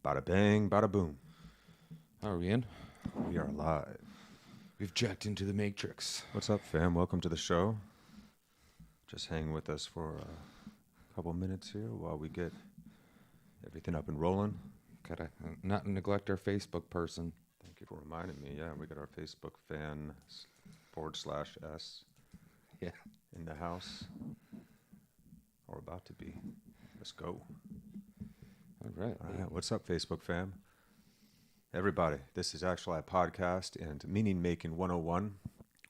Bada bang, bada boom. How are we in? We are live. We've jacked into the matrix. What's up, fam? Welcome to the show. Just hang with us for a couple minutes here while we get everything up and rolling. Gotta not neglect our Facebook person. Thank you for reminding me. Yeah, we got our Facebook fan /S Yeah. in the house. Or about to be. Let's go. All right. All right. What's up, Facebook fam? Everybody, this is Actuali podcast and Meaning-Making101,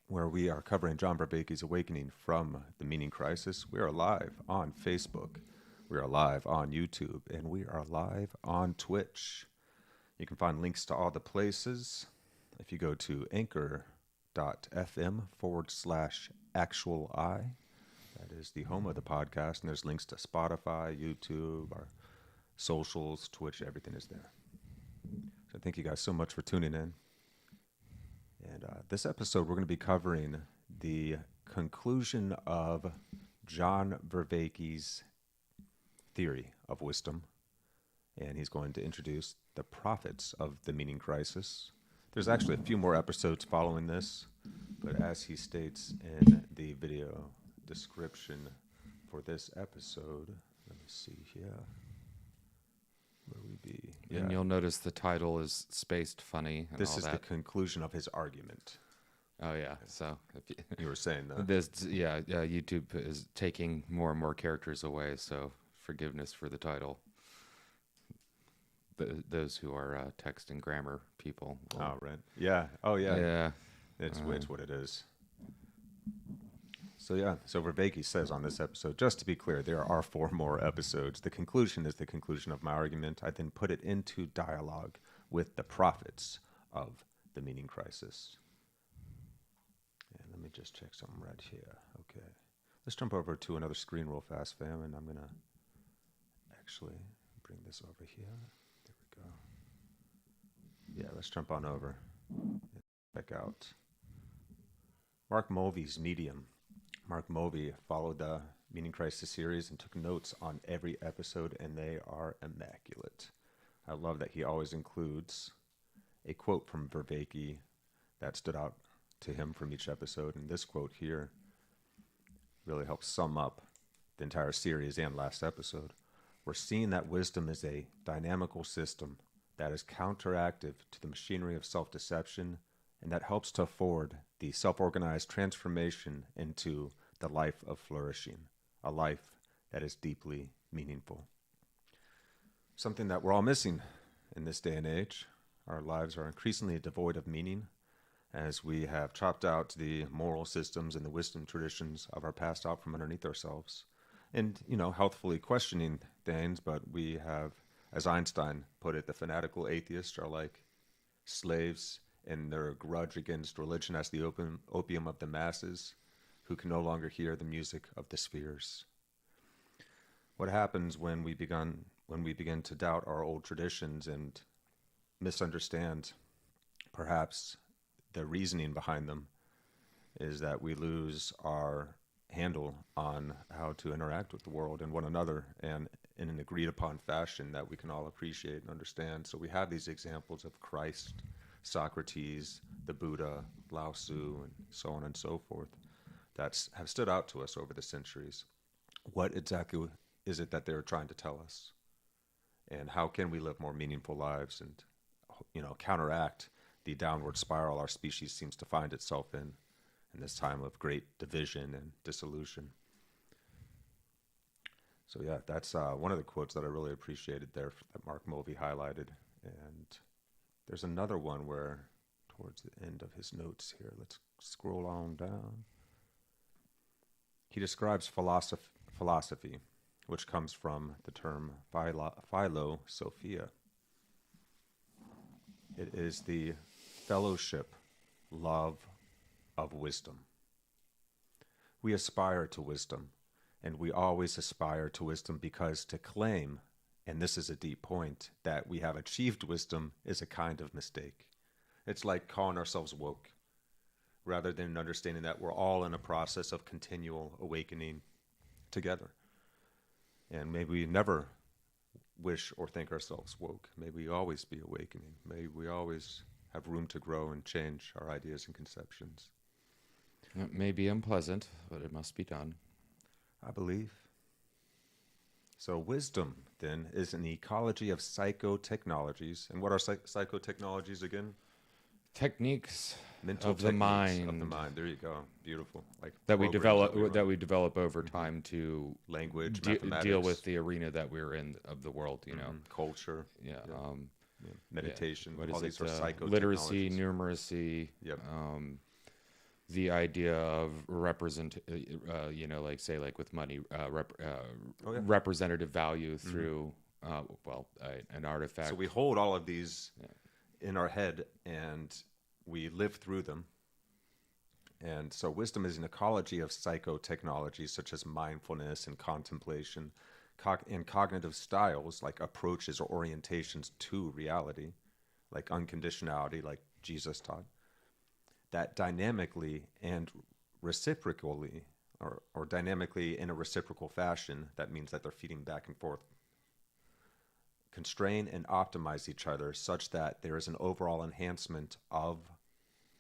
where we are covering John Vervaake's Awakening from the Meaning Crisis. We are live on Facebook, we are live on YouTube, and we are live on Twitch. You can find links to all the places if you go to anchor.fm/actuali. That is the home of the podcast, and there's links to Spotify, YouTube, our socials, Twitch, everything is there. So thank you guys so much for tuning in. And this episode, we're going to be covering the conclusion of John Vervaake's theory of wisdom. And he's going to introduce the prophets of the meaning crisis. There's actually a few more episodes following this, but as he states in the video description for this episode, let me see here. Where we be? Yeah. And you'll notice the title is spaced funny. And this all is that. the conclusion of his argument. Oh yeah. So if you were saying that. YouTube is taking more and more characters away. So forgiveness for the title. Those who are text and grammar people. Oh right. Yeah. Oh yeah. Yeah. It's what it is. So Vervaeke says on this episode, just to be clear, there are 4 more episodes. The conclusion is the conclusion of my argument. I then put it into dialogue with the prophets of the meaning crisis. And let me just check something right here. Okay. Let's jump over to another screen real fast, fam, and I'm going to actually bring this over here. There we go. Yeah, let's jump on over. Check out Mark Mulvey's Medium. Mark Mulvey followed the Meaning Crisis series and took notes on every episode, and they are immaculate. I love that he always includes a quote from Vervaeke that stood out to him from each episode, and this quote here really helps sum up the entire series and last episode. We're seeing that wisdom is a dynamical system that is counteractive to the machinery of self-deception, and that helps to afford the self-organized transformation into the life of flourishing, a life that is deeply meaningful. Something that we're all missing in this day and age. Our lives are increasingly devoid of meaning as we have chopped out the moral systems and the wisdom traditions of our past out from underneath ourselves. And, healthfully questioning things, but we have, as Einstein put it, the fanatical atheists are like slaves in their grudge against religion as the opium of the masses, who can no longer hear the music of the spheres. What happens when we begin to doubt our old traditions and misunderstand perhaps the reasoning behind them is that we lose our handle on how to interact with the world and one another, and in an agreed upon fashion that we can all appreciate and understand. So we have these examples of Christ, Socrates, the Buddha, Lao Tzu, and so on and so forth that have stood out to us over the centuries. What exactly is it that they're trying to tell us? And how can we live more meaningful lives and, counteract the downward spiral our species seems to find itself in this time of great division and dissolution? So yeah, that's one of the quotes that I really appreciated there that Mark Mulvey highlighted. And there's another one where, towards the end of his notes here, let's scroll on down. He describes philosophy, which comes from the term philosophia. It is the fellowship, love of wisdom. We aspire to wisdom, and we always aspire to wisdom because to claim, and this is a deep point, that we have achieved wisdom is a kind of mistake. It's like calling ourselves woke, rather than understanding that we're all in a process of continual awakening together. And maybe we never wish or think ourselves woke. May we always be awakening. May we always have room to grow and change our ideas and conceptions. It may be unpleasant, but it must be done. I believe. So wisdom, then, is an ecology of psychotechnologies. And what are psychotechnologies again? Techniques Mental of the techniques mind. Of the mind. There you go. Beautiful. Like that we programs develop over time to language, deal mathematics, with the arena that we're in of the world. You know, culture. Yeah. Meditation. What all is these it? are psychotechnologies. Literacy, numeracy. Yep. The idea of like say, like with money, representative value through, an artifact. So we hold all of these in our head and we live through them. And so wisdom is an ecology of psychotechnologies such as mindfulness and contemplation, and cognitive styles like approaches or orientations to reality, like unconditionality, like Jesus taught, that dynamically and reciprocally, or dynamically in a reciprocal fashion, that means that they're feeding back and forth, constrain and optimize each other such that there is an overall enhancement of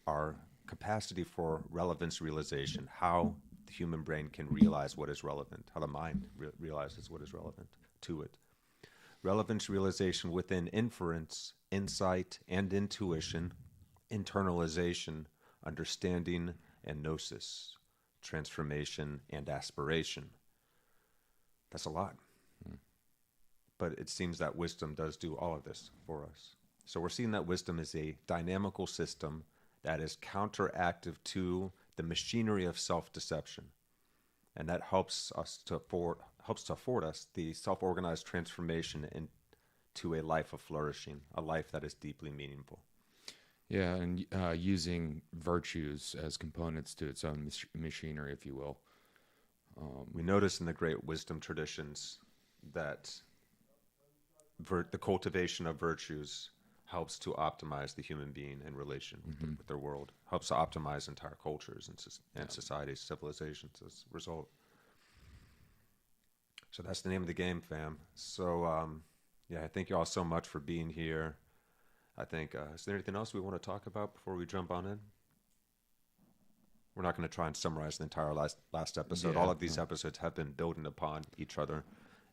our capacity for relevance realization, how the human brain can realize what is relevant, how the mind realizes what is relevant to it. Relevance realization within inference, insight, and intuition, internalization, understanding, and gnosis, transformation, and aspiration. That's a lot. But it seems that wisdom does do all of this for us. So we're seeing that wisdom is a dynamical system that is counteractive to the machinery of self-deception. And that helps to afford us the self-organized transformation into a life of flourishing, a life that is deeply meaningful. Yeah, and using virtues as components to its own machinery, if you will. We notice in the great wisdom traditions that the cultivation of virtues helps to optimize the human being in relation with their world, helps to optimize entire cultures and societies, civilizations as a result. So that's the name of the game, fam. So, I thank you all so much for being here. I think, is there anything else we want to talk about before we jump on in? We're not going to try and summarize the entire last episode. Yeah, all of these episodes have been building upon each other.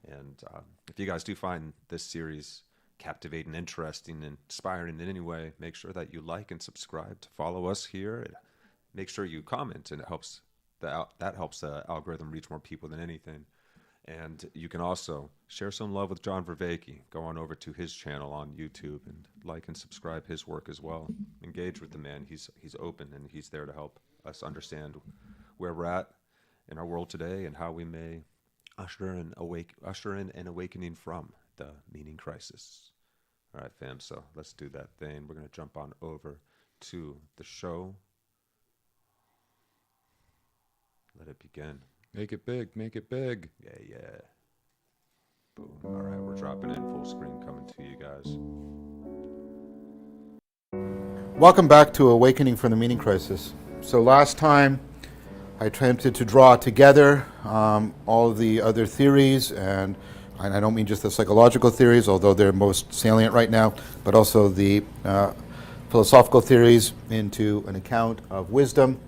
And if you guys do find this series captivating, interesting, and inspiring in any way, make sure that you like and subscribe to follow us here. Make sure you comment, and it helps that helps the algorithm reach more people than anything. And you can also share some love with John Vervaeke. Go on over to his channel on YouTube and like and subscribe his work as well. Engage with the man. He's open, and he's there to help us understand where we're at in our world today and how we may usher in an awakening from the meaning crisis. All right, fam, so let's do that thing. We're going to jump on over to the show. Let it begin. Make it big, make it big. Yeah. Boom. All right, we're dropping in full screen, coming to you guys. Welcome back to Awakening from the Meaning Crisis. So last time I attempted to draw together all of the other theories, and I don't mean just the psychological theories, although they're most salient right now, but also the philosophical theories into an account of wisdom.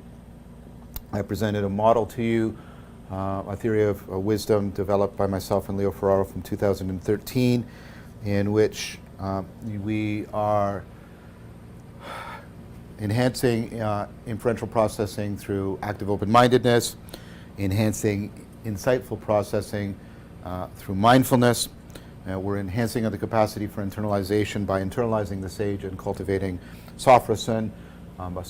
I presented a model to you, a theory of wisdom developed by myself and Leo Ferraro from 2013, in which we are enhancing inferential processing through active open-mindedness, enhancing insightful processing through mindfulness. We're enhancing the capacity for internalization by internalizing the sage and cultivating sophrosin. Our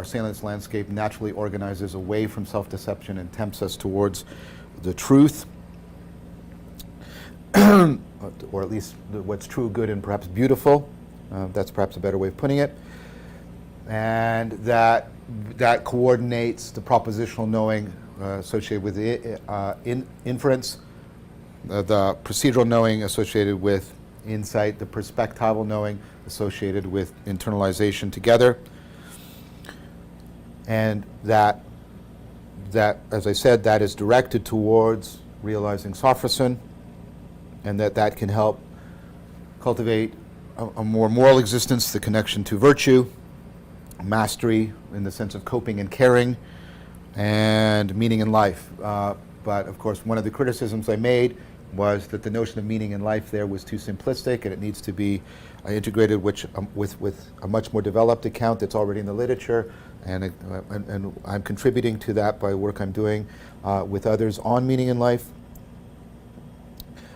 salience landscape naturally organizes away from self-deception and tempts us towards the truth, or at least what's true, good, and perhaps beautiful. That's perhaps a better way of putting it. And that coordinates the propositional knowing associated with inference, the procedural knowing associated with insight, the perspectival knowing associated with internalization together. And that, as I said, that is directed towards realizing sophrosin, and that can help cultivate a more moral existence, the connection to virtue, mastery in the sense of coping and caring, and meaning in life. But of course, one of the criticisms I made was that the notion of meaning in life there was too simplistic, and it needs to be integrated with a much more developed account that's already in the literature, and I'm contributing to that by work I'm doing with others on meaning in life.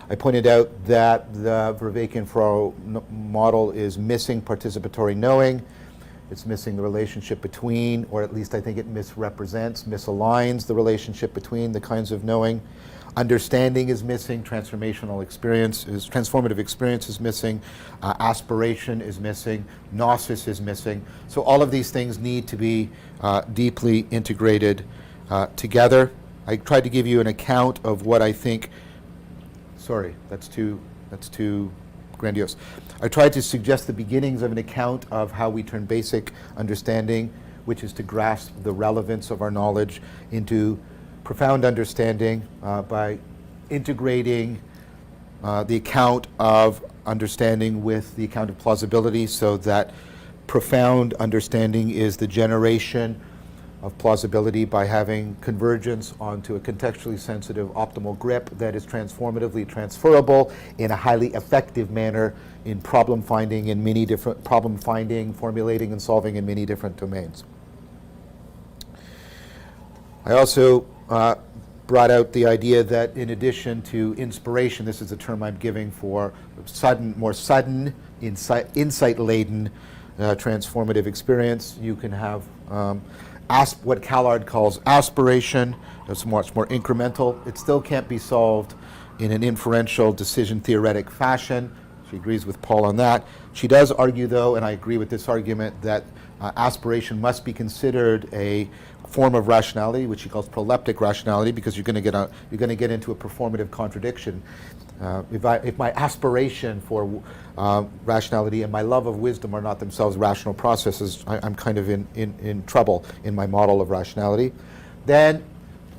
I pointed out that the Vervaeke model is missing participatory knowing. It's missing the relationship between, or at least I think it misaligns the relationship between the kinds of knowing. Understanding is missing, transformative experience is missing, aspiration is missing, gnosis is missing. So all of these things need to be deeply integrated together. I tried to give you an account of what I think. Sorry, that's too grandiose. I tried to suggest the beginnings of an account of how we turn basic understanding, which is to grasp the relevance of our knowledge, into profound understanding by integrating the account of understanding with the account of plausibility, so that profound understanding is the generation of plausibility by having convergence onto a contextually sensitive optimal grip that is transformatively transferable in a highly effective manner in problem finding, formulating and solving in many different domains. I also brought out the idea that in addition to inspiration, this is a term I'm giving for more sudden, insight-laden, transformative experience, you can have what Callard calls aspiration. It's much more incremental. It still can't be solved in an inferential, decision-theoretic fashion. She agrees with Paul on that. She does argue, though, and I agree with this argument, that aspiration must be considered a form of rationality, which she calls proleptic rationality, because you're going to get into a performative contradiction. If my aspiration for rationality and my love of wisdom are not themselves rational processes, I'm kind of in trouble in my model of rationality. Then,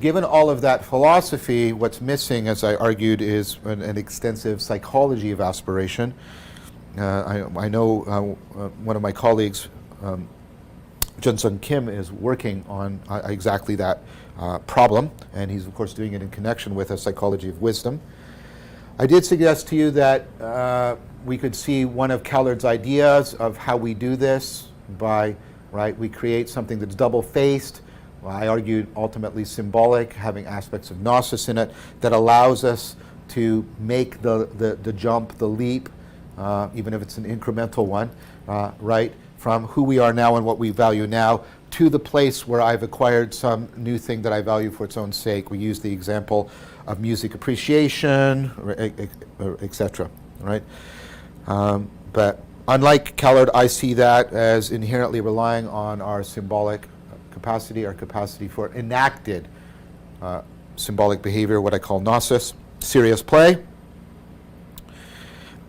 given all of that philosophy, what's missing, as I argued, is an extensive psychology of aspiration. I know one of my colleagues, Jun-Sung Kim, is working on exactly that problem, and he's of course doing it in connection with a psychology of wisdom. I did suggest to you that we could see one of Callard's ideas of how we do this by, we create something that's double-faced. Well, I argued ultimately symbolic, having aspects of gnosis in it, that allows us to make the jump, the leap, even if it's an incremental one, from who we are now and what we value now to the place where I've acquired some new thing that I value for its own sake. We use the example of music appreciation, etc. Right? But unlike Callard, I see that as inherently relying on our symbolic capacity, our capacity for enacted symbolic behavior, what I call gnosis, serious play.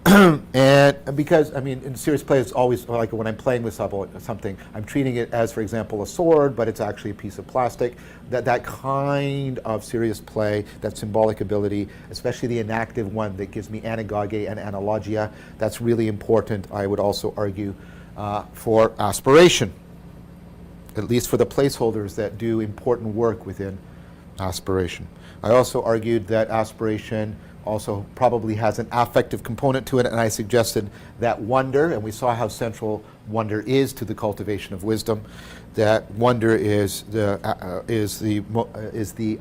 And because, in serious play, it's always like when I'm playing with something, I'm treating it as, for example, a sword, but it's actually a piece of plastic. That kind of serious play, that symbolic ability, especially the enactive one that gives me anagoge and analogia, that's really important, I would also argue, for aspiration, at least for the placeholders that do important work within aspiration. I also argued that aspiration also probably has an affective component to it, and I suggested that wonder, and we saw how central wonder is to the cultivation of wisdom, that wonder is the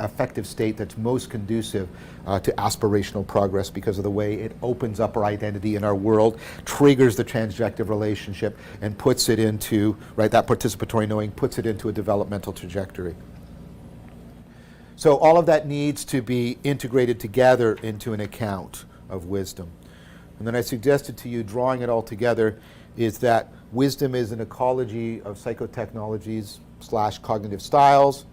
affective state that's most conducive to aspirational progress, because of the way it opens up our identity in our world, triggers the transjective relationship, and puts it into, that participatory knowing puts it into a developmental trajectory. So all of that needs to be integrated together into an account of wisdom. And then I suggested to you, drawing it all together, is that wisdom is an ecology of psychotechnologies / cognitive styles,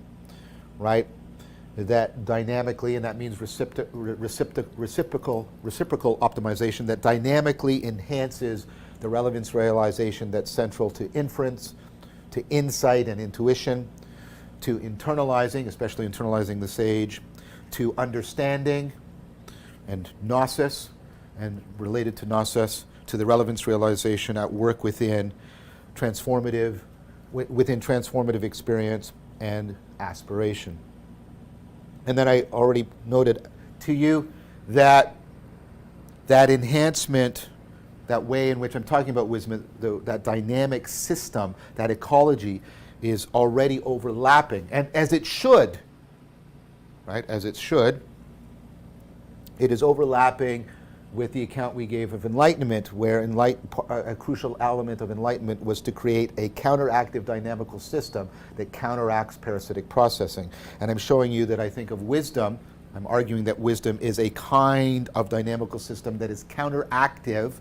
that dynamically, and that means reciprocal optimization, that dynamically enhances the relevance realization that's central to inference, to insight and intuition, to internalizing, especially internalizing the sage, to understanding, and gnosis, and related to gnosis, to the relevance realization at work within transformative experience and aspiration. And then I already noted to you that enhancement, that way in which I'm talking about wisdom, that dynamic system, that ecology, is already overlapping, and as it should, right? As it should, it is overlapping with the account we gave of enlightenment, where a crucial element of enlightenment was to create a counteractive dynamical system that counteracts parasitic processing. And I'm showing you that I think of wisdom, I'm arguing that wisdom is a kind of dynamical system that is counteractive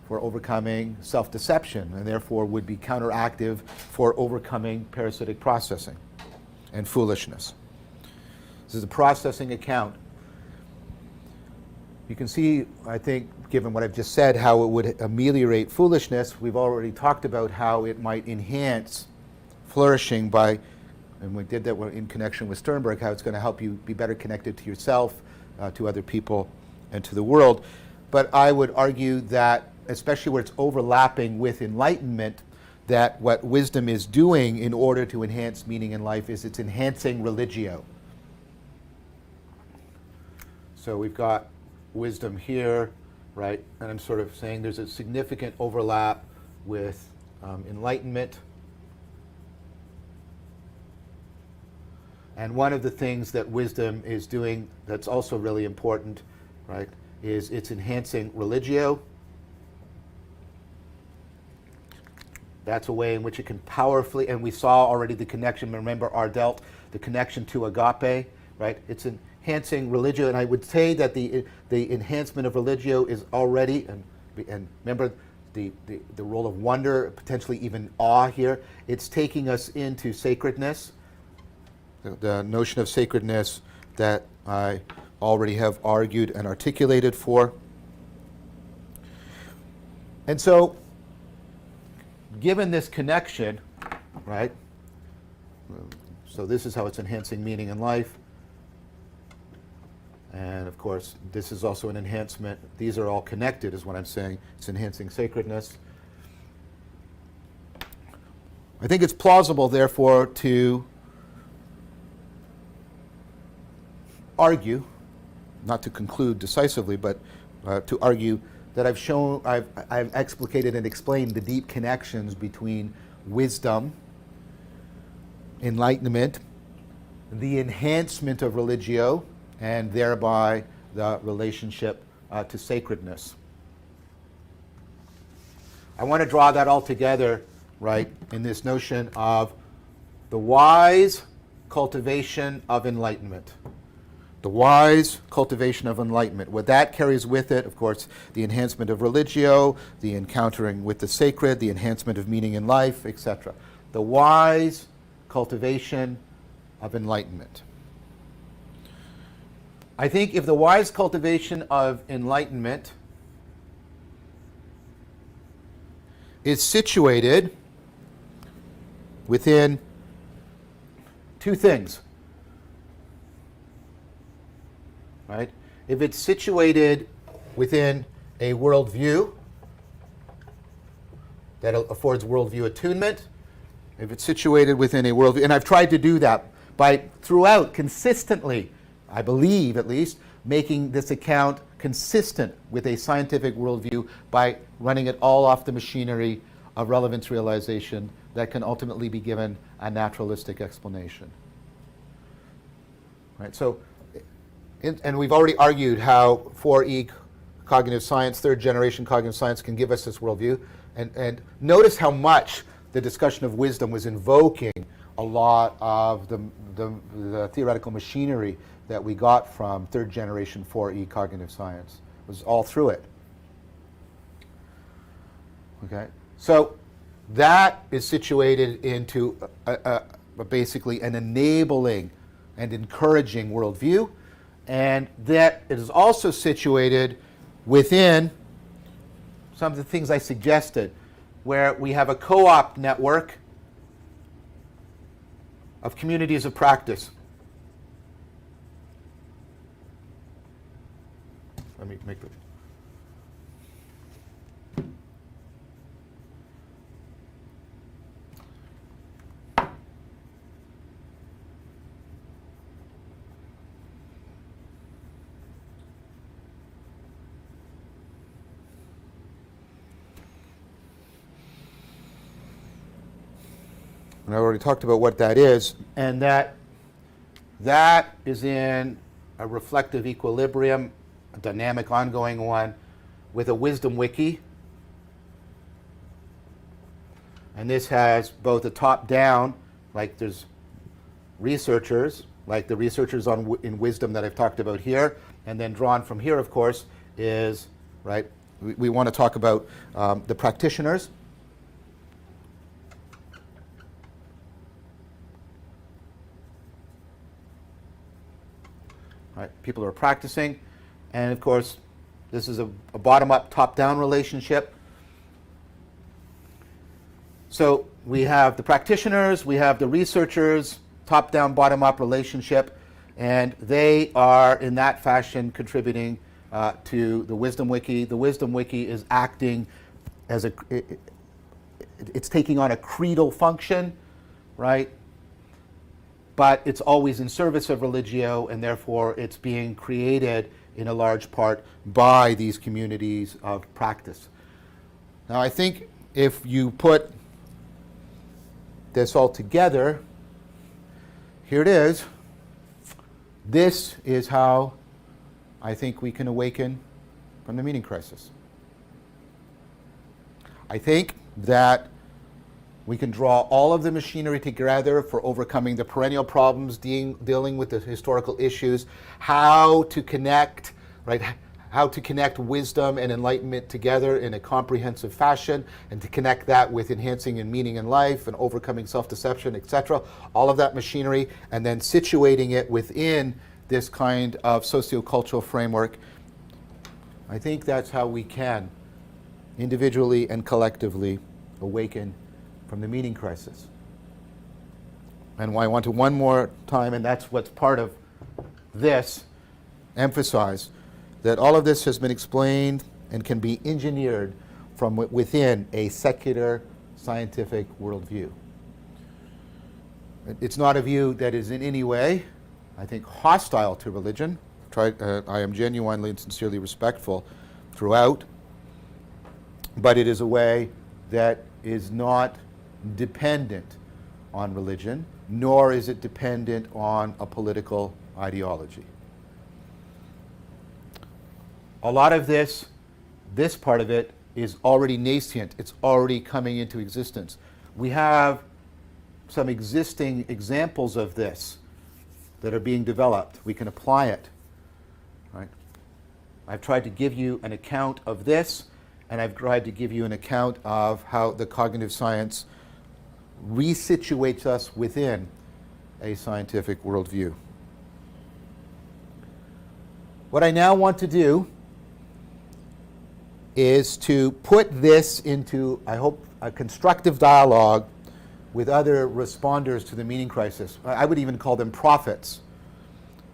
for overcoming self-deception, and therefore would be counteractive for overcoming parasitic processing and foolishness. This is a processing account. You can see, I think, given what I've just said, how it would ameliorate foolishness. We've already talked about how it might enhance flourishing by, and we did that in connection with Sternberg, how it's going to help you be better connected to yourself, to other people, and to the world. But I would argue that, especially where it's overlapping with enlightenment, that what wisdom is doing in order to enhance meaning in life is it's enhancing religio. So we've got wisdom here, right? And I'm sort of saying there's a significant overlap with enlightenment. And one of the things that wisdom is doing that's also really important, right, is it's enhancing religio. That's a way in which it can powerfully, and we saw already the connection, remember Ardelt, the connection to agape, right? It's enhancing religio, and I would say that the enhancement of religio is already, and remember the role of wonder, potentially even awe here, it's taking us into sacredness, the notion of sacredness that I already have argued and articulated for. And so, given this connection, right, so this is how it's enhancing meaning in life. And of course, this is also an enhancement. These are all connected, is what I'm saying. It's enhancing sacredness. I think it's plausible, therefore, to argue, not to conclude decisively, but to argue that I've explicated and explained the deep connections between wisdom, enlightenment, the enhancement of religio, and thereby the relationship to sacredness. I want to draw that all together, right, in this notion of the wise cultivation of enlightenment. The wise cultivation of enlightenment. What that carries with it, of course, the enhancement of religio, the encountering with the sacred, the enhancement of meaning in life, etc. The wise cultivation of enlightenment. I think if the wise cultivation of enlightenment is situated within two things, right? If it's situated within a worldview that affords worldview attunement, if it's situated within a worldview, and I've tried to do that by throughout consistently, I believe at least, making this account consistent with a scientific worldview by running it all off the machinery of relevance realization that can ultimately be given a naturalistic explanation. Right? So, and we've already argued how 4E cognitive science, third generation cognitive science, can give us this worldview. And notice how much the discussion of wisdom was invoking a lot of the theoretical machinery that we got from third generation 4E cognitive science. It was all through it. Okay? So that is situated into basically an enabling and encouraging worldview, and that it is also situated within some of the things I suggested, where we have a co-op network of communities of practice. let me make it. And I already talked about what that is, and that is in a reflective equilibrium, a dynamic ongoing one, with a wisdom wiki. And this has both a top-down, like there's researchers, like the researchers in wisdom that I've talked about here, and then drawn from here, of course, is, right, we want to talk about the practitioners. Right, people are practicing, and of course, this is a bottom-up, top-down relationship. So we have the practitioners, we have the researchers, top-down, bottom-up relationship, and they are in that fashion contributing to the Wisdom Wiki. The Wisdom Wiki is acting as it's taking on a creedal function, right? But it's always in service of religio, and therefore it's being created in a large part by these communities of practice. Now, I think if you put this all together, here it is. This is how I think we can awaken from the meaning crisis. I think that we can draw all of the machinery together for overcoming the perennial problems, dealing with the historical issues, how to connect, right? How to connect wisdom and enlightenment together in a comprehensive fashion, and to connect that with enhancing and meaning in life and overcoming self-deception, etc. All of that machinery, and then situating it within this kind of sociocultural framework. I think that's how we can, individually and collectively, awaken from the meaning crisis. And I want to one more time, and that's what's part of this, emphasize that all of this has been explained and can be engineered from within a secular scientific worldview. It's not a view that is in any way, I think, hostile to religion. I am genuinely and sincerely respectful throughout, but it is a way that is not dependent on religion, nor is it dependent on a political ideology. A lot of this part of it is already nascent. It's already coming into existence. We have some existing examples of this that are being developed. We can apply it. Right? I've tried to give you an account of this, and I've tried to give you an account of how the cognitive science resituates us within a scientific worldview. What I now want to do is to put this into, I hope, a constructive dialogue with other responders to the meaning crisis. I would even call them prophets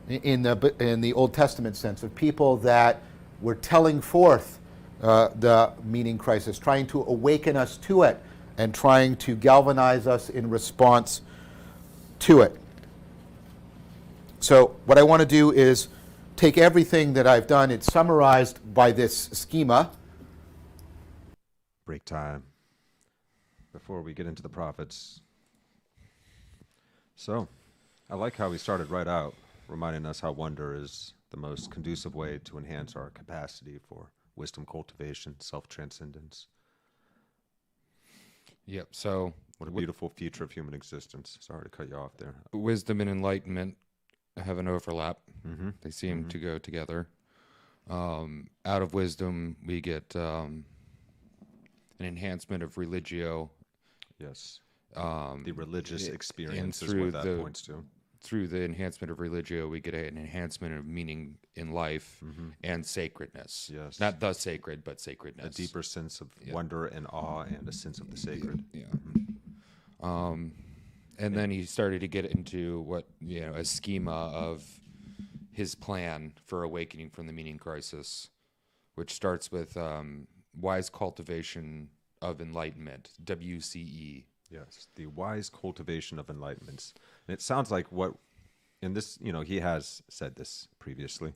in the Old Testament sense, of people that were telling forth the meaning crisis, trying to awaken us to it, and trying to galvanize us in response to it. So what I want to do is take everything that I've done. It's summarized by this schema. Break time. Before we get into the prophets. So, I like how we started right out, reminding us how wonder is the most conducive way to enhance our capacity for wisdom cultivation, self-transcendence. Yep. So what a beautiful future of human existence. Sorry to cut you off there. Wisdom and enlightenment have an overlap. Mm-hmm. They seem to go together. Out of wisdom, we get an enhancement of religio. Yes. The religious experience is what that points to. Through the enhancement of religio, we get an enhancement of meaning in life and sacredness. Yes. Not the sacred, but sacredness. A deeper sense of wonder and awe and a sense of the sacred. Yeah. And then he started to get into a schema of his plan for awakening from the meaning crisis. which starts with wise cultivation of enlightenment, WCE. Yes, the wise cultivation of enlightenments. And it sounds like what, in this, he has said this previously,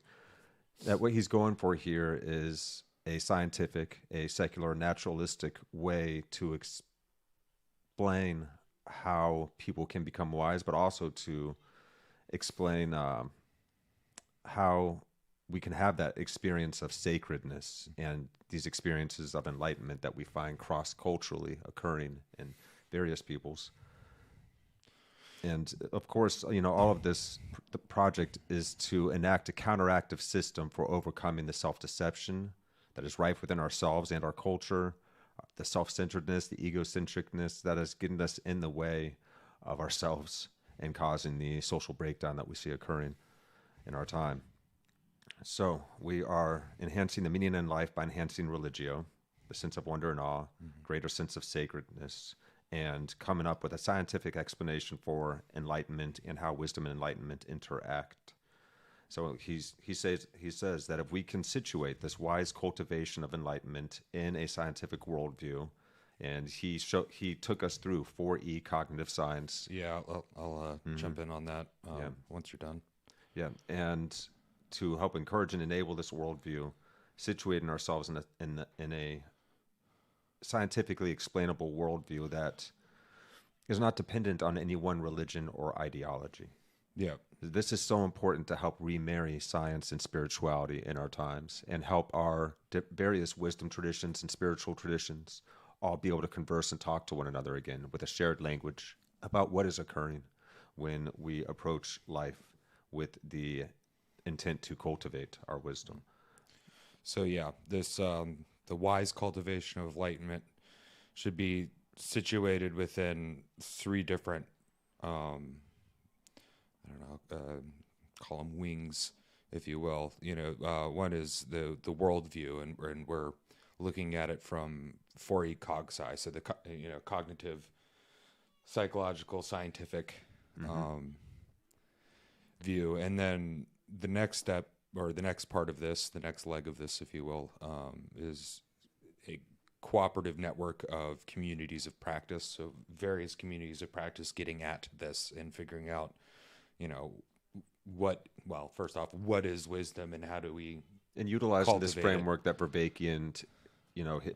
that what he's going for here is a scientific, a secular, naturalistic way to explain how people can become wise, but also to explain how we can have that experience of sacredness and these experiences of enlightenment that we find cross-culturally occurring in various peoples. And of course, all of this, the project is to enact a counteractive system for overcoming the self-deception that is rife within ourselves and our culture, the self-centeredness, the egocentricness that is getting us in the way of ourselves and causing the social breakdown that we see occurring in our time. So we are enhancing the meaning in life by enhancing religio, the sense of wonder and awe, greater sense of sacredness, and coming up with a scientific explanation for enlightenment and how wisdom and enlightenment interact. So he says that if we can situate this wise cultivation of enlightenment in a scientific worldview, and he took us through 4E cognitive science. Yeah, I'll jump in on that once you're done. Yeah, and to help encourage and enable this worldview, situating ourselves in a scientifically explainable worldview that is not dependent on any one religion or ideology. Yeah. This is so important to help remarry science and spirituality in our times and help our various wisdom traditions and spiritual traditions all be able to converse and talk to one another again with a shared language about what is occurring when we approach life with the intent to cultivate our wisdom. So yeah, this the wise cultivation of enlightenment should be situated within three different call them wings, if you will. One is the worldview, and we're looking at it from 4E cog sci, so the cognitive, psychological, scientific view, and then the next step, or the next part of this, the next leg of this, if you will, is a cooperative network of communities of practice. So various communities of practice getting at this and figuring out, first off, what is wisdom and how do we utilizing this framework that Vervaeke and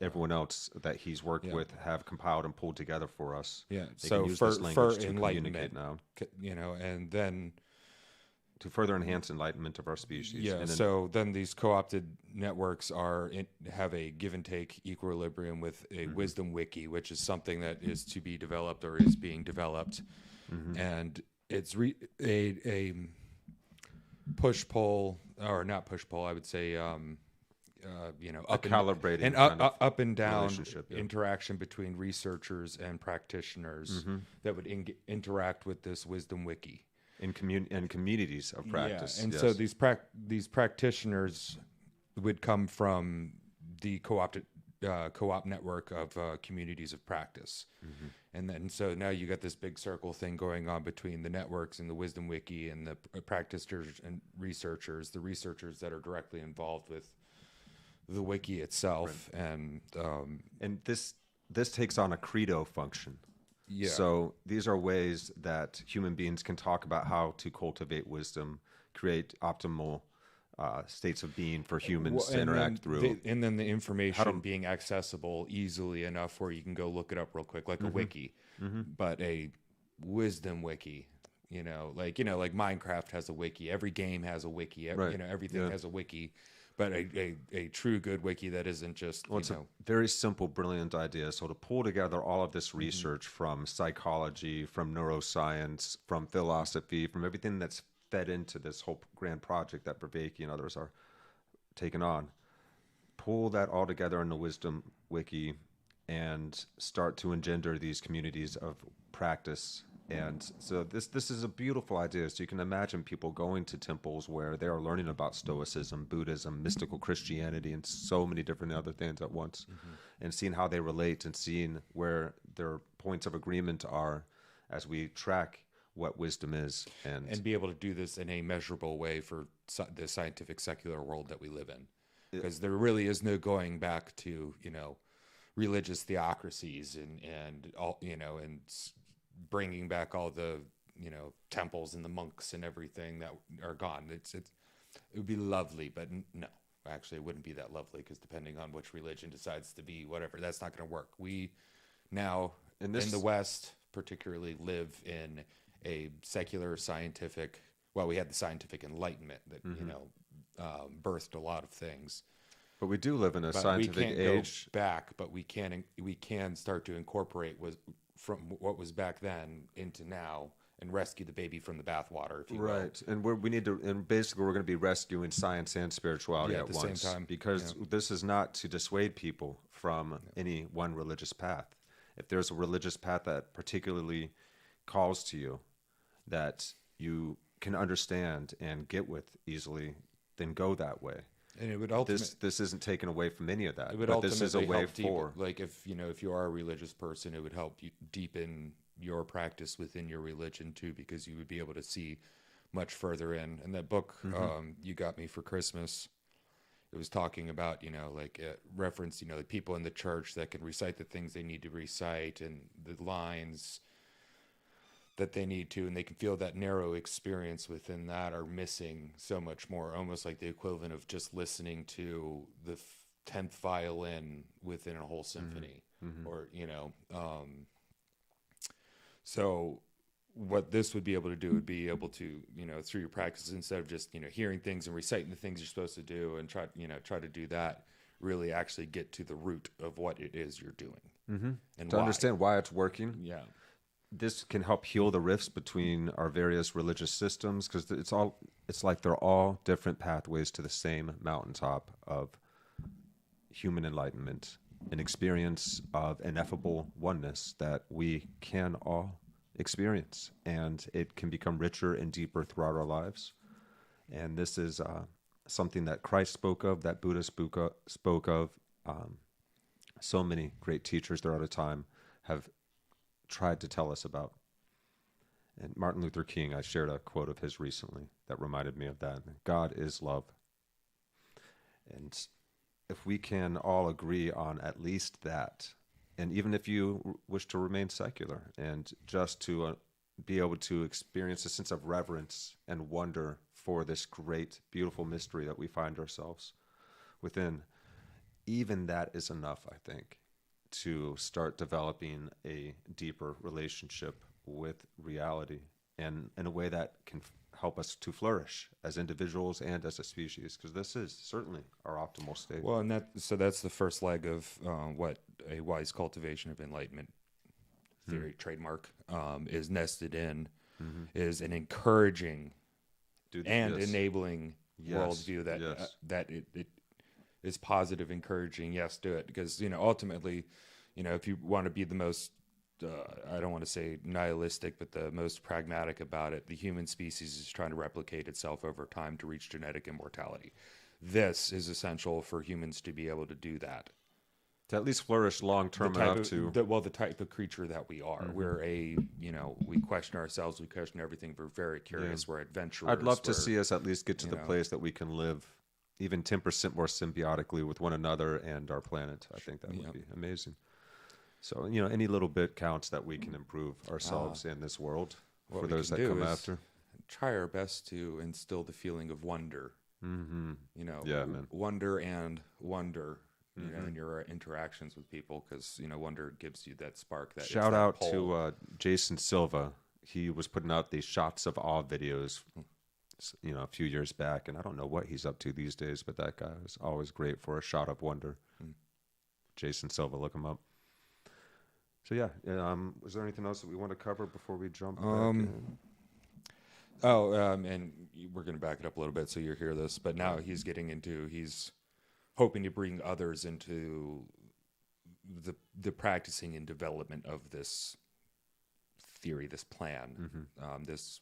everyone else that he's worked with have compiled and pulled together for us. Yeah. They so can use for this language to enlightenment now, and then to further enhance enlightenment of our species. Yeah. So then these co-opted networks have a give and take equilibrium with a wisdom wiki, which is something that is to be developed or is being developed, and it's a push pull, or not push pull, I would say, up calibrating and up and down interaction between researchers and practitioners that would interact with this wisdom wiki in communities of practice. Yeah, and so these practitioners would come from the co-op network of communities of practice. And then so now you got this big circle thing going on between the networks and the wisdom wiki and the practitioners and researchers, the researchers that are directly involved with the wiki itself. Right. And this takes on a credo function. Yeah. So these are ways that human beings can talk about how to cultivate wisdom, create optimal states of being for humans to interact through. And then the information being accessible easily enough where you can go look it up real quick, like a wiki, but a wisdom wiki, like Minecraft has a wiki, every game has a wiki, everything has a wiki, but a true good wiki that isn't just, it's a very simple, brilliant idea. So to pull together all of this research from psychology, from neuroscience, from philosophy, from everything that's fed into this whole grand project that Vervaeke and others are taking on, pull that all together in the wisdom wiki and start to engender these communities of practice. And so this is a beautiful idea. So you can imagine people going to temples where they are learning about Stoicism, Buddhism, mystical Christianity, and so many different other things at once, and seeing how they relate and seeing where their points of agreement are as we track what wisdom is, and be able to do this in a measurable way for the scientific secular world that we live in. because there really is no going back to, religious theocracies and all, bringing back all the, temples and the monks and everything that are gone. It would be lovely, but no, actually it wouldn't be that lovely, because depending on which religion decides to be whatever, that's not going to work. We now in the West particularly live in a secular scientific, well, we had the scientific enlightenment that, birthed a lot of things. But we do live in a But scientific we can't age. go back, but we can start to incorporate from what was back then into now, and rescue the baby from the bathwater, if you will. Right, and we need to, and basically we're going to be rescuing science and spirituality at the once, same time, because this is not to dissuade people from any one religious path. If there's a religious path that particularly calls to you, that you can understand and get with easily, then go that way. And it would ultimately, this isn't taken away from any of that. it would But this is a way help for. like if you are a religious person, it would help you deepen your practice within your religion too, because you would be able to see much further in. And that book you got me for Christmas, it was talking about, like it referenced, the people in the church that can recite the things they need to recite and the lines that they need to, and they can feel that narrow experience within that are missing so much more, almost like the equivalent of just listening to the 10th violin within a whole symphony, or, so what this would be able to do would be able to, through your practice, instead of just, hearing things and reciting the things you're supposed to do and try to do that, really actually get to the root of what it is you're doing and To why. understand why it's working. Yeah. This can help heal the rifts between our various religious systems, because it's like they're all different pathways to the same mountaintop of human enlightenment, an experience of ineffable oneness that we can all experience, and it can become richer and deeper throughout our lives. And this is something that Christ spoke of, that Buddha spoke of. So many great teachers throughout a time have tried to tell us about. And Martin Luther King, I shared a quote of his recently that reminded me of that. God is love. And if we can all agree on at least that, and even if you wish to remain secular, and just to be able to experience a sense of reverence and wonder for this great, beautiful mystery that we find ourselves within, even that is enough, I think, to start developing a deeper relationship with reality, and in a way that can help us to flourish as individuals and as a species, because this is certainly our optimal state. Well, and that's the first leg of what a wise cultivation of enlightenment theory trademark is nested in, is an encouraging enabling worldview that it is positive, encouraging. Yes, do it, because ultimately, if you want to be the most I don't want to say nihilistic, but the most pragmatic about it, the human species is trying to replicate itself over time to reach genetic immortality. This is essential for humans to be able to do that. To at least flourish long term enough to. The type of creature that we are. We're we question ourselves, we question everything. We're very curious. We're adventurers. I'd love to see us at least get to the place that we can live even 10% more symbiotically with one another and our planet. I think that would be amazing. So, any little bit counts that we can improve ourselves in this world for those that come after. Try our best to instill the feeling of wonder. Wonder and wonder, in your interactions with people, because, wonder gives you that spark. Shout out to Jason Silva. He was putting out these shots of awe videos, a few years back, and I don't know what he's up to these days, but that guy is always great for a shot of wonder. Jason Silva, look him up. So was there anything else that we want to cover before we jump back in? And we're going to back it up a little bit so you hear this, but now he's hoping to bring others into the practicing and development of this theory, this plan. This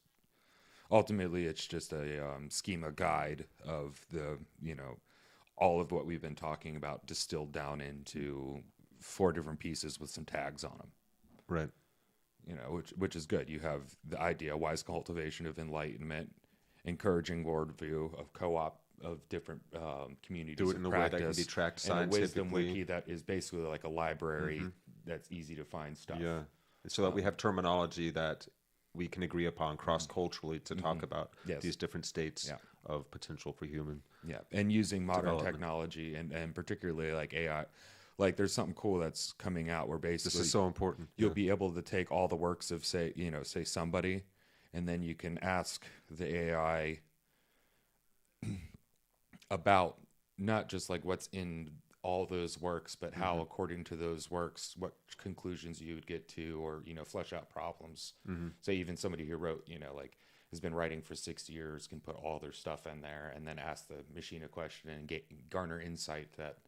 ultimately, it's just a schema guide of the all of what we've been talking about distilled down into 4 different pieces with some tags on them. Right. Which is good. You have the idea, wise cultivation of enlightenment, encouraging worldview of co-op different communities Do it of in a way that can practice, be tracked and a wisdom scientifically. wiki that is basically like a library that's easy to find stuff. Yeah. So that we have terminology that we can agree upon cross-culturally to talk about Yes. these different states Yeah. of potential for human. Yeah, and using modern Development. technology and particularly like AI. Like there's something cool that's coming out where This basically is so important. you'll be able to take all the works of say somebody, and then you can ask the AI about not just like what's in all those works, but how according to those works, what conclusions you would get to, or flesh out problems. So even somebody who wrote, like has been writing for 60 years can put all their stuff in there and then ask the machine a question and garner insight that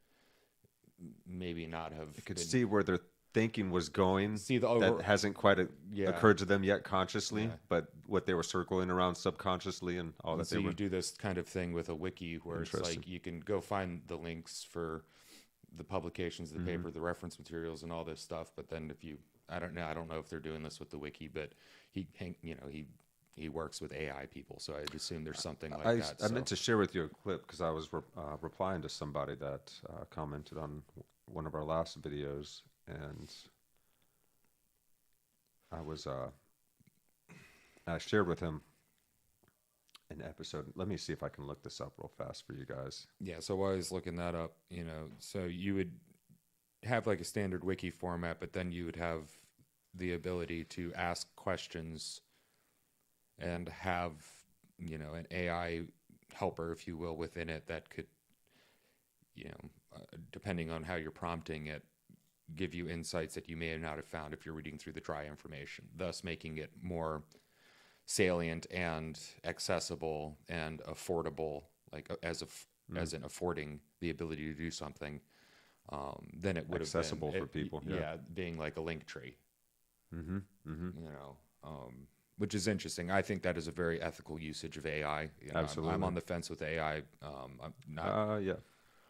maybe not have You could been, see where their thinking was going. See the that hasn't quite Yeah. occurred to them yet consciously, Yeah. but what they were circling around subconsciously and all And that so they you were. do this kind of thing with a wiki where it's Interesting. like you can go find the links for the publications, the paper, the reference materials, and all this stuff. But then if you, I don't know if they're doing this with the wiki, but he works with AI people, so I'd assume there's something like that. I meant to share with you a clip because I was replying to somebody that commented on one of our last videos, and I shared with him an episode. Let me see if I can look this up real fast for you guys. Yeah, so while I was looking that up, so you would have like a standard wiki format, but then you would have the ability to ask questions and have, an AI helper, if you will, within it that could, depending on how you're prompting it, give you insights that you may not have found if you're reading through the dry information, thus making it more salient and accessible and affordable, like as in affording the ability to do something, than it would have been Accessible for people, yeah. being like a link tree, Mm-hmm. which is interesting. I think that is a very ethical usage of AI. Absolutely. I'm on the fence with AI. I'm not. Yeah.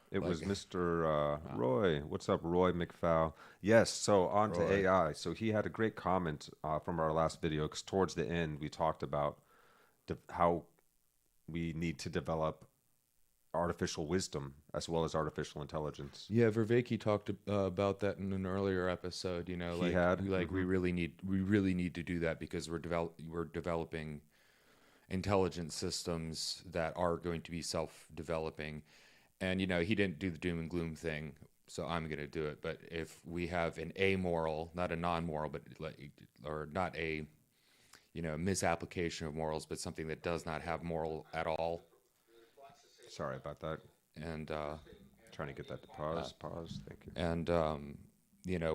It was Like- Mr. Roy. What's up, Roy McFow? Yes, so on to Roy. AI. So he had a great comment from our last video because towards the end we talked about how we need to develop artificial wisdom as well as artificial intelligence. Yeah, Vervaeke talked about that in an earlier episode. He had. we really need to do that because we're developing intelligent systems that are going to be self-developing. And he didn't do the doom and gloom thing, so I'm going to do it. But if we have an amoral, not a non-moral, but or not a misapplication of morals, but something that does not have moral at all, Sorry about that. and Trying to get that to pause. Pause. Thank you. and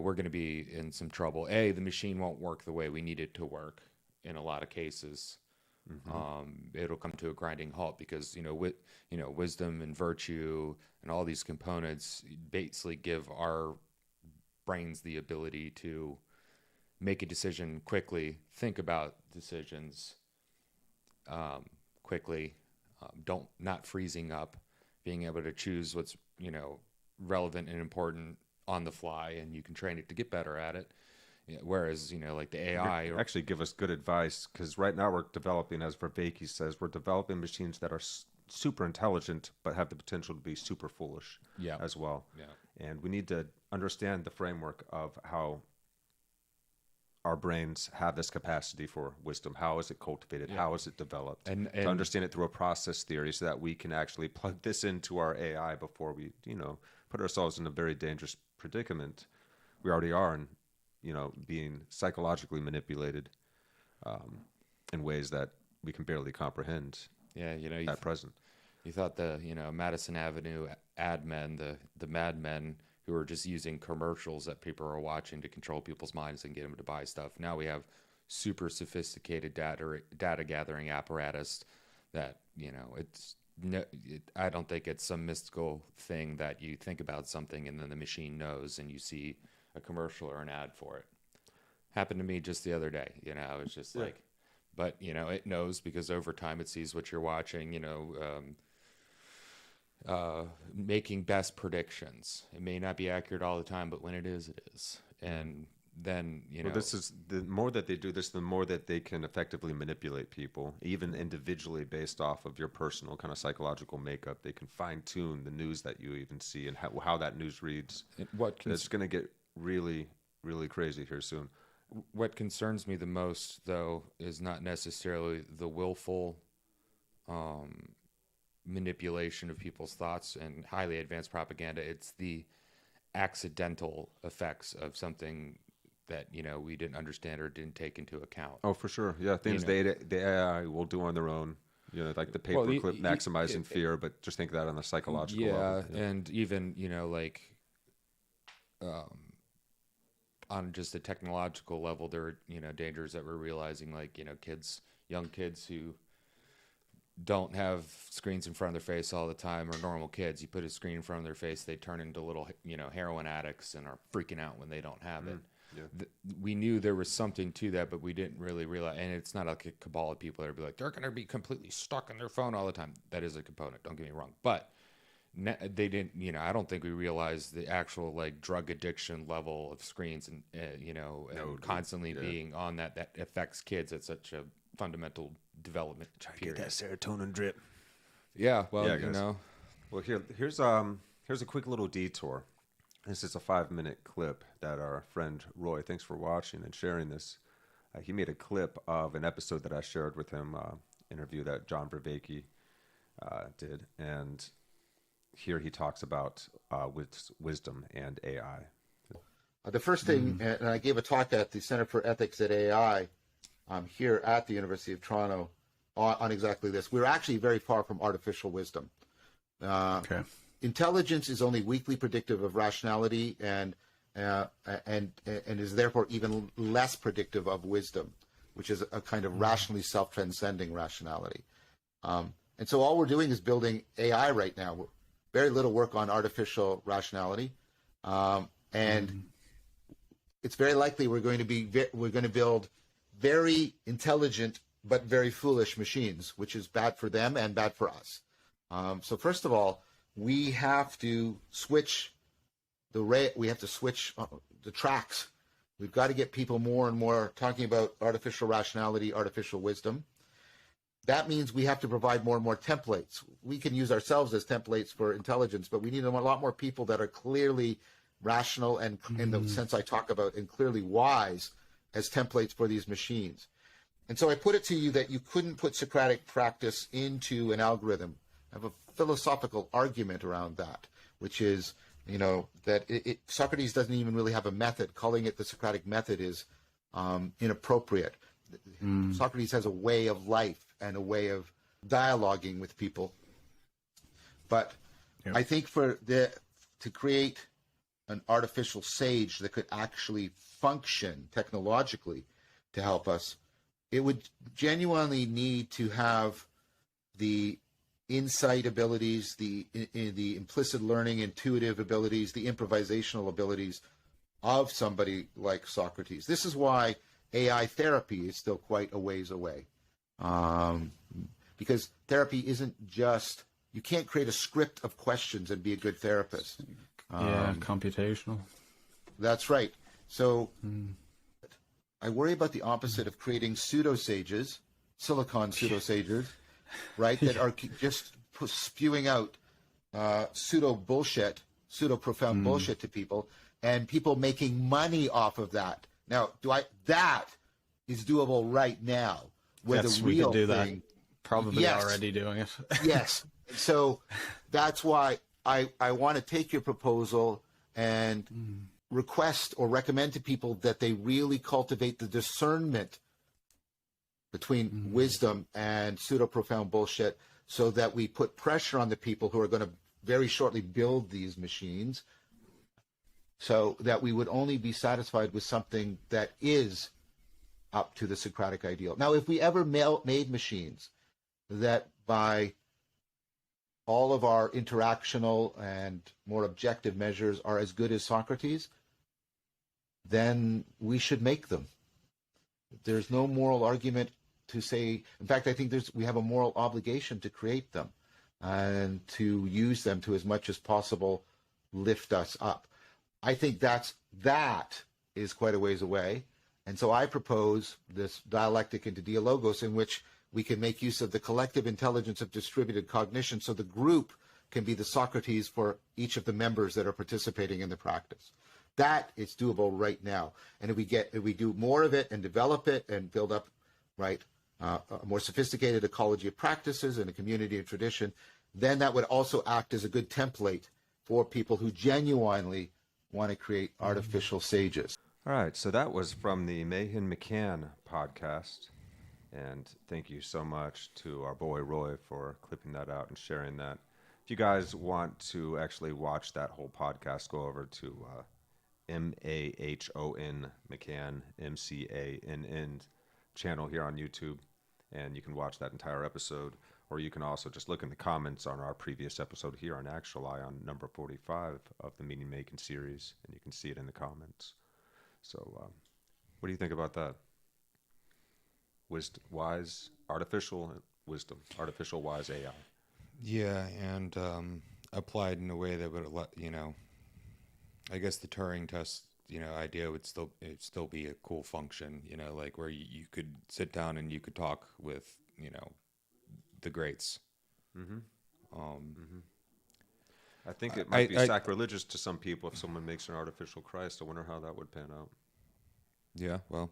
we're going to be in some trouble. The machine won't work the way we need it to work in a lot of cases. It'll come to a grinding halt because wisdom and virtue and all these components basically give our brains the ability to make a decision quickly, think about decisions quickly, not freezing up, being able to choose what's relevant and important on the fly, and you can train it to get better at it. Whereas, like the AI Actually give us good advice because right now we're developing, as Vervaeke says, we're developing machines that are super intelligent but have the potential to be super foolish as well. Yeah. And we need to understand the framework of how our brains have this capacity for wisdom. How is it cultivated? Yeah. How is it developed? And to understand it through a process theory so that we can actually plug this into our AI before we, put ourselves in a very dangerous predicament. We already are in being psychologically manipulated in ways that we can barely comprehend at present. You thought the Madison Avenue ad men, the madmen who are just using commercials that people are watching to control people's minds and get them to buy stuff. Now we have super sophisticated data gathering apparatus that I don't think it's some mystical thing that you think about something and then the machine knows and you see a commercial or an ad for it. Happened to me just the other day. It's just like, but it knows because over time it sees what you're watching. Making best predictions. It may not be accurate all the time, but when it is, it is. And then, you know, Well, this is the more that they do this, the more that they can effectively manipulate people, even individually based off of your personal kind of psychological makeup. They can fine tune the news that you even see and how that news reads. It's going to get really, really crazy here soon. What concerns me the most, though, is not necessarily the willful manipulation of people's thoughts and highly advanced propaganda. It's the accidental effects of something that, you know, we didn't understand or didn't take into account. Oh, for sure. Yeah, things the AI will do on their own. You know, like the paperclip maximizing fear, but just think of that on the psychological level. Yeah, and even, you know, like on just a technological level, there are, you know, dangers that we're realizing, like, you know, young kids who don't have screens in front of their face all the time, or normal kids. You put a screen in front of their face, they turn into little, you know, heroin addicts and are freaking out when they don't have it. Yeah. We knew there was something to that, but we didn't really realize. And it's not like a cabal of people that would be like, they're going to be completely stuck in their phone all the time. That is a component, don't get me wrong. But they didn't, you know, I don't think we realized the actual like drug addiction level of screens and, you know, and constantly being on that affects kids at such a fundamental development period. Get that serotonin drip. Yeah, well, you know. Well, here's a quick little detour. This is a 5-minute clip that our friend Roy, thanks for watching and sharing this. He made a clip of an episode that I shared with him, interview that John Vervaeke did, and here he talks about wisdom and AI. The first thing, and I gave a talk at the Center for Ethics at AI here at the University of Toronto on exactly this. We're actually very far from artificial wisdom. Intelligence is only weakly predictive of rationality and is therefore even less predictive of wisdom, which is a kind of rationally self-transcending rationality. And so all we're doing is building AI right now. Very little work on artificial rationality, and it's very likely we're going to build very intelligent but very foolish machines, which is bad for them and bad for us. So first of all, we have to switch the tracks. We've got to get people more and more talking about artificial rationality, artificial wisdom. That means we have to provide more and more templates. We can use ourselves as templates for intelligence, but we need a lot more people that are clearly rational and, in the sense I talk about, and clearly wise as templates for these machines. And so I put it to you that you couldn't put Socratic practice into an algorithm. I have a philosophical argument around that, which is, you know, that Socrates doesn't even really have a method. Calling it the Socratic method is inappropriate. Socrates has a way of life and a way of dialoguing with people. But I think to create an artificial sage that could actually function technologically to help us, it would genuinely need to have the insight abilities, the implicit learning, intuitive abilities, the improvisational abilities of somebody like Socrates. This is why AI therapy is still quite a ways away. Because therapy isn't just, you can't create a script of questions and be a good therapist. Computational. That's right. So I worry about the opposite of creating pseudo-sages, silicon pseudo-sages, right, that are just spewing out pseudo-bullshit, pseudo-profound bullshit to people, and people making money off of that. Now, that is doable right now. Where yes, the real we could do thing, that. Probably already doing it. Yes. So that's why I want to take your proposal and request or recommend to people that they really cultivate the discernment between wisdom and pseudo-profound bullshit, so that we put pressure on the people who are going to very shortly build these machines, so that we would only be satisfied with something that is up to the Socratic ideal. Now, if we ever made machines that by all of our interactional and more objective measures are as good as Socrates, then we should make them. There's no moral argument to say, in fact, I think we have a moral obligation to create them and to use them to as much as possible lift us up. I think that is quite a ways away. And so I propose this dialectic into dialogos in which we can make use of the collective intelligence of distributed cognition so the group can be the Socrates for each of the members that are participating in the practice. That is doable right now. And if we do more of it and develop it and build up, right, a more sophisticated ecology of practices and a community of tradition, then that would also act as a good template for people who genuinely want to create artificial sages. All right, so that was from the Meaning-Making podcast. And thank you so much to our boy Roy for clipping that out and sharing that. If you guys want to actually watch that whole podcast, go over to Mahon McCann, MCANN channel here on YouTube, and you can watch that entire episode. Or you can also just look in the comments on our previous episode here on Actuali on number 45 of the Meaning-Making series, and you can see it in the comments. So what do you think about that? Wise, artificial wisdom, artificial wise AI. Yeah, and applied in a way that would let, I guess the Turing test, idea would still be a cool function, like where you could sit down and you could talk with, the greats. I think it might be sacrilegious to some people if someone makes an artificial Christ. I wonder how that would pan out. Yeah, well,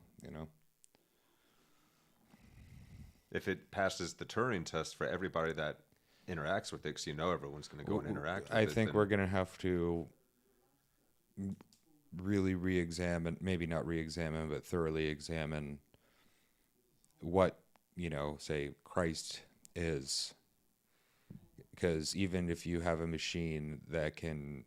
If it passes the Turing test for everybody that interacts with it, because everyone's going to go and interact with it. I think we're going to have to really re-examine, maybe not re-examine, but thoroughly examine what, say Christ is. Because even if you have a machine that can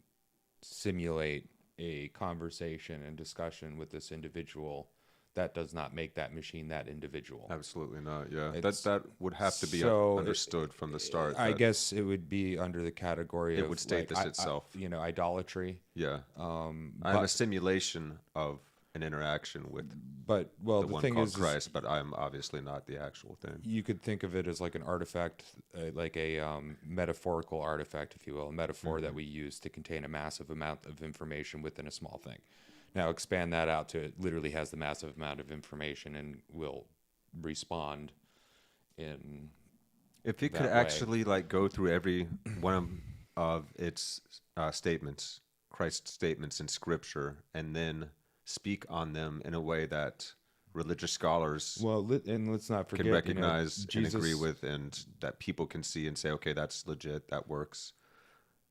simulate a conversation and discussion with this individual, that does not make that machine that individual. Absolutely not. Yeah, that would have to be understood from the start. I guess it would be under the category of it would state this itself. Idolatry. Yeah. I'm a simulation of an interaction with. The one thing called is Christ, but I'm obviously not the actual thing. You could think of it as like an artifact, like a metaphorical artifact, if you will, a metaphor that we use to contain a massive amount of information within a small thing. Now expand that out to it literally has the massive amount of information and will respond in. If it could actually go through every one of its statements, Christ's statements in Scripture, and then speak on them in a way that religious scholars and let's not forget, can recognize Jesus, and agree with, and that people can see and say, okay, that's legit, that works.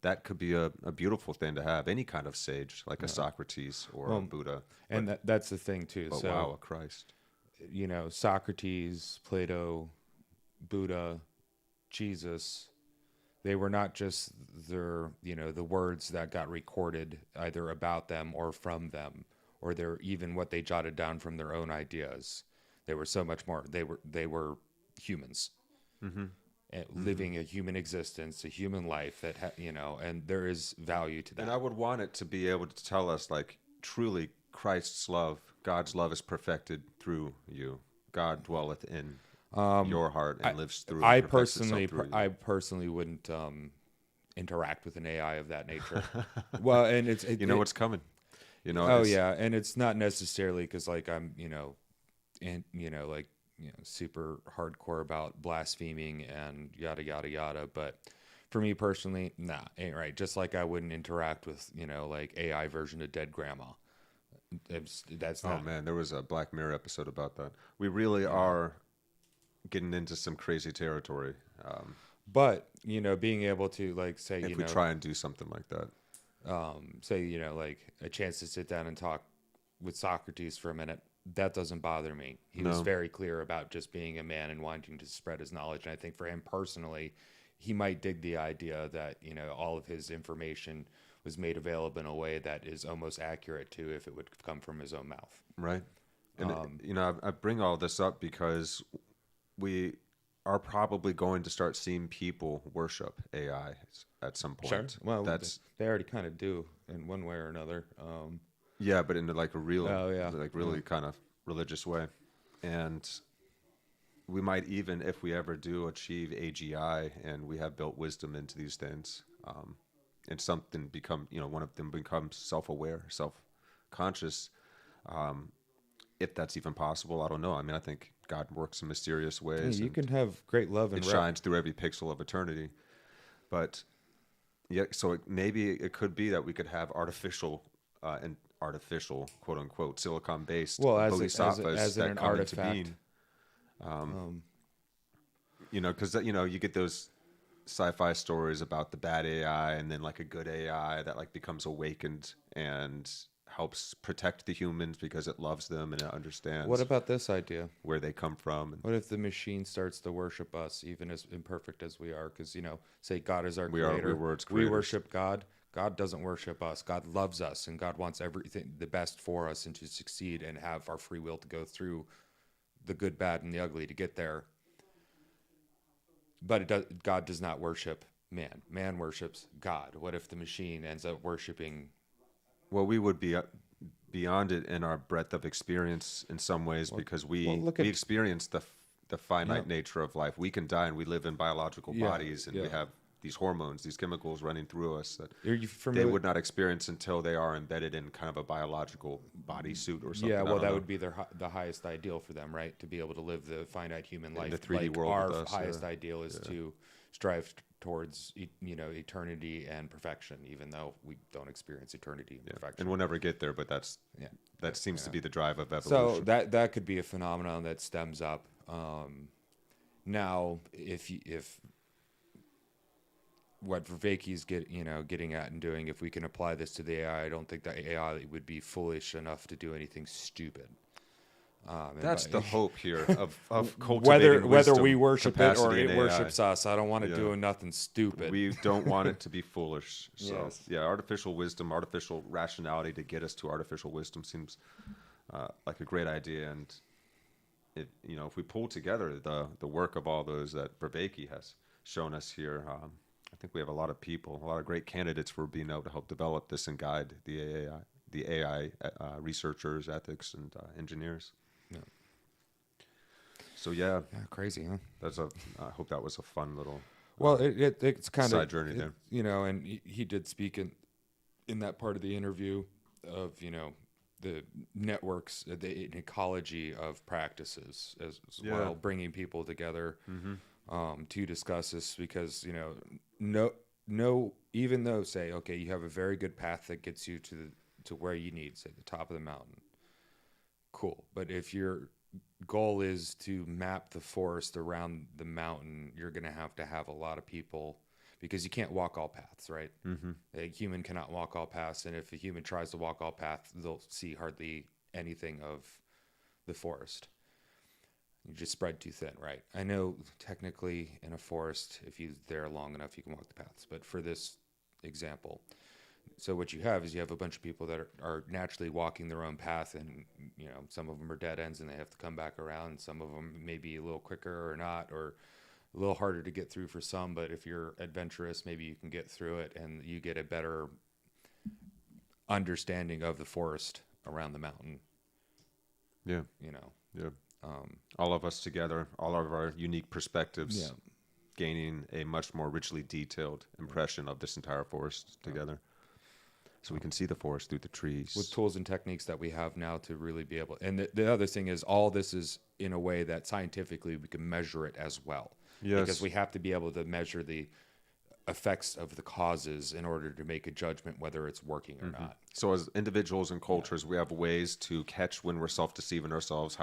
That could be a beautiful thing to have, any kind of sage, like a Socrates or a Buddha. And that's the thing, too. But so, a Christ. Socrates, Plato, Buddha, Jesus, they were not just the words that got recorded either about them or from them, or they're even what they jotted down from their own ideas. They were so much more. They were humans. Living a human existence, a human life that and there is value to that. And I would want it to be able to tell us, truly Christ's love, God's love is perfected through you. God dwelleth in your heart and lives through. I personally wouldn't interact with an AI of that nature. Well, and it's what's coming. And it's not necessarily because I'm super hardcore about blaspheming and yada yada yada, but for me personally, nah, ain't right. Just like I wouldn't interact with AI version of Dead Grandma. That's not. Oh man, there was a Black Mirror episode about that. We really are getting into some crazy territory. But being able to say if we try and do something like that, say a chance to sit down and talk with Socrates for a minute. That doesn't bother me. He was very clear about just being a man and wanting to spread his knowledge. And I think for him personally, he might dig the idea that, all of his information was made available in a way that is almost accurate to if it would come from his own mouth. Right. And, I bring all this up because we are probably going to start seeing people worship AI at some point. Sure. Well, they already kind of do in one way or another. Yeah, but in a real, really kind of religious way. And we might even, if we ever do achieve AGI and we have built wisdom into these things, and something become, one of them becomes self-aware, self-conscious, If that's even possible, I don't know. I mean, I think God works in mysterious Yeah, ways. you and can have great love and it shines through every pixel of eternity. But yeah, so maybe it could be that we could have artificial and artificial, quote unquote, silicon-based bodhisattvas in that an come into artifact. being. Because you get those sci-fi stories about the bad AI and then like a good AI that like becomes awakened and helps protect the humans because it loves them and it understands What about this idea? where they come from. And What if the machine starts to worship us, even as imperfect as we are? Because, say God is our we creator. were its We creators. worship God. God doesn't worship us. God loves us, and God wants everything, the best for us, and to succeed and have our free will to go through the good, bad, and the ugly to get there. But God does not worship man. Man worships God. What if the machine ends up worshiping? Well, we would be beyond it in our breadth of experience in some ways because we experience the finite nature of life. We can die and we live in biological bodies and we have these hormones, these chemicals running through us that they would not experience until they are embedded in kind of a biological bodysuit or something. Yeah, well, that would be the highest ideal for them, right? To be able to live the finite human life. In the 3D world our with us, highest ideal is to strive towards eternity and perfection, even though we don't experience eternity and perfection. And we'll never get there, but that seems to be the drive of evolution. So that could be a phenomenon that stems up. Now, if what Vervaeke is getting at and doing, if we can apply this to the AI, I don't think that AI would be foolish enough to do anything stupid. That's the hope here of cultivating whether wisdom, we worship it or capacity in it AI. worships us. I don't want it doing nothing stupid. We don't want it to be foolish. So Yes. yeah, artificial wisdom, artificial rationality to get us to artificial wisdom seems like a great idea. And if we pull together the work of all those that Vervaeke has shown us here, I think we have a lot of great candidates for being able to help develop this and guide the AI researchers, ethics, and engineers. Yeah. So yeah, Crazy, huh? I hope that was a fun little. Well, it's kind side of journey there. And he did speak in that part of the interview of the networks, the ecology of practices as well, bringing people together to discuss this because no, even though say okay, you have a very good path that gets you to where you need, say the top of the mountain, cool. But if your goal is to map the forest around the mountain, you're going to have a lot of people because you can't walk all paths, right? A human cannot walk all paths, and if a human tries to walk all paths, they'll see hardly anything of the forest. You just spread too thin, right? I know technically in a forest, if you're there long enough, you can walk the paths. But for this example, so what you have is you have a bunch of people that are naturally walking their own path, and some of them are dead ends and they have to come back around. Some of them may be a little quicker or not, or a little harder to get through for some. But if you're adventurous, maybe you can get through it and you get a better understanding of the forest around the mountain. Yeah. Yeah. All of us together, all of our unique perspectives, gaining a much more richly detailed impression of this entire forest together. So we can see the forest through the trees. With tools and techniques that we have now to really be able... And the other thing is all this is in a way that scientifically we can measure it as well. Yes. Because we have to be able to measure the effects of the causes in order to make a judgment whether it's working or not. So as individuals and cultures, we have ways to catch when we're self-deceiving ourselves,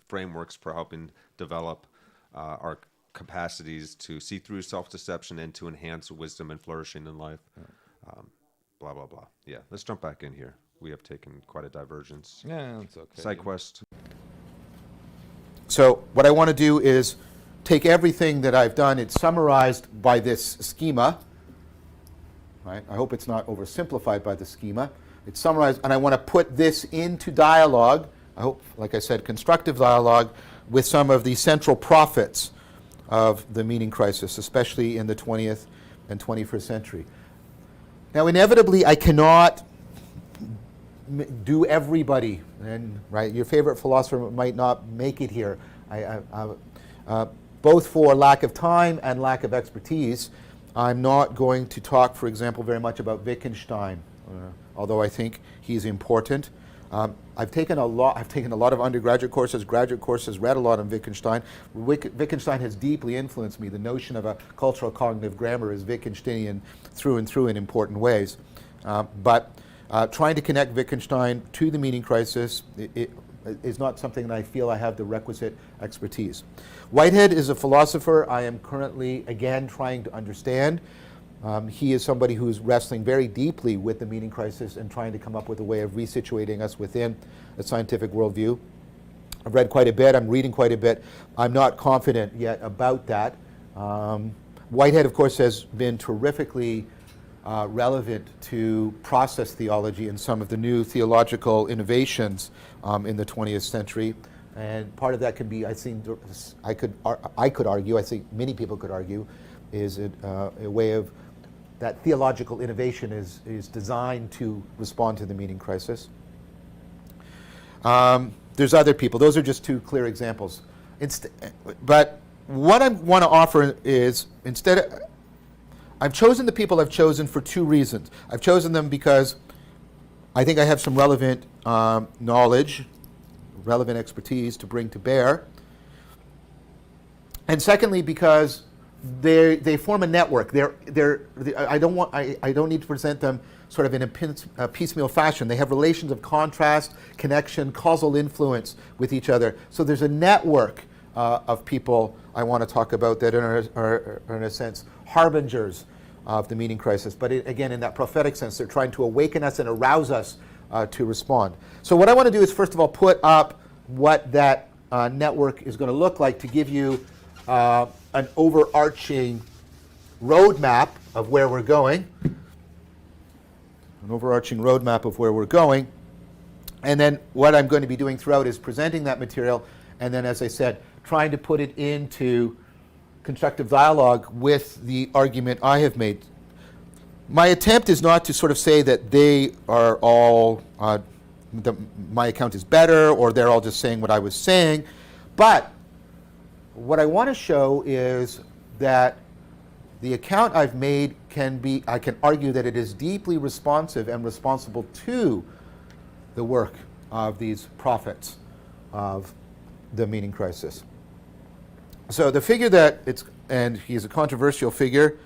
frameworks for helping develop our capacities to see through self-deception and to enhance wisdom and flourishing in life. Blah, blah, blah. Yeah, let's jump back in here. We have taken quite a divergence. Yeah, that's okay. Side quest. So what I want to do is take everything that I've done. It's summarized by this schema. Right? I hope it's not oversimplified by the schema. It's summarized, and I want to put this into dialogue. I hope, like I said, constructive dialogue with some of the central prophets of the meaning crisis, especially in the 20th and 21st century. Now, inevitably, I cannot do everybody, and right, your favorite philosopher might not make it here. Both for lack of time and lack of expertise, I'm not going to talk, for example, very much about Wittgenstein, although I think he's important. I've taken a lot of undergraduate courses, graduate courses, read a lot on Wittgenstein. Wittgenstein has deeply influenced me. The notion of a cultural cognitive grammar is Wittgensteinian through and through in important ways. But trying to connect Wittgenstein to the meaning crisis is not something that I feel I have the requisite expertise. Whitehead is a philosopher I am currently, again, trying to understand. He is somebody who is wrestling very deeply with the meaning crisis and trying to come up with a way of resituating us within a scientific worldview. I've read quite a bit. I'm reading quite a bit. I'm not confident yet about that. Whitehead, of course, has been terrifically relevant to process theology and some of the new theological innovations in the 20th century. And part of that can be, I could argue, I think many people could argue, is a way of that theological innovation is designed to respond to the meaning crisis. There's other people. Those are just two clear examples. But what I want to offer is, I've chosen the people I've chosen for two reasons. I've chosen them because I think I have some relevant knowledge, relevant expertise to bring to bear. And secondly, because they form a network. I don't need to present them sort of in a piecemeal fashion. They have relations of contrast, connection, causal influence with each other. So there's a network of people I want to talk about that are in a sense harbingers of the meaning crisis. But again, in that prophetic sense, they're trying to awaken us and arouse us to respond. So what I want to do is first of all put up what that network is going to look like to give you an overarching roadmap of where we're going. And then what I'm going to be doing throughout is presenting that material, and then, as I said, trying to put it into constructive dialogue with the argument I have made. My attempt is not to sort of say that they are all, my account is better, or they're all just saying what I was saying, but what I want to show is that the account I've made I can argue that it is deeply responsive and responsible to the work of these prophets of the meaning crisis. So the figure and he's a controversial figure,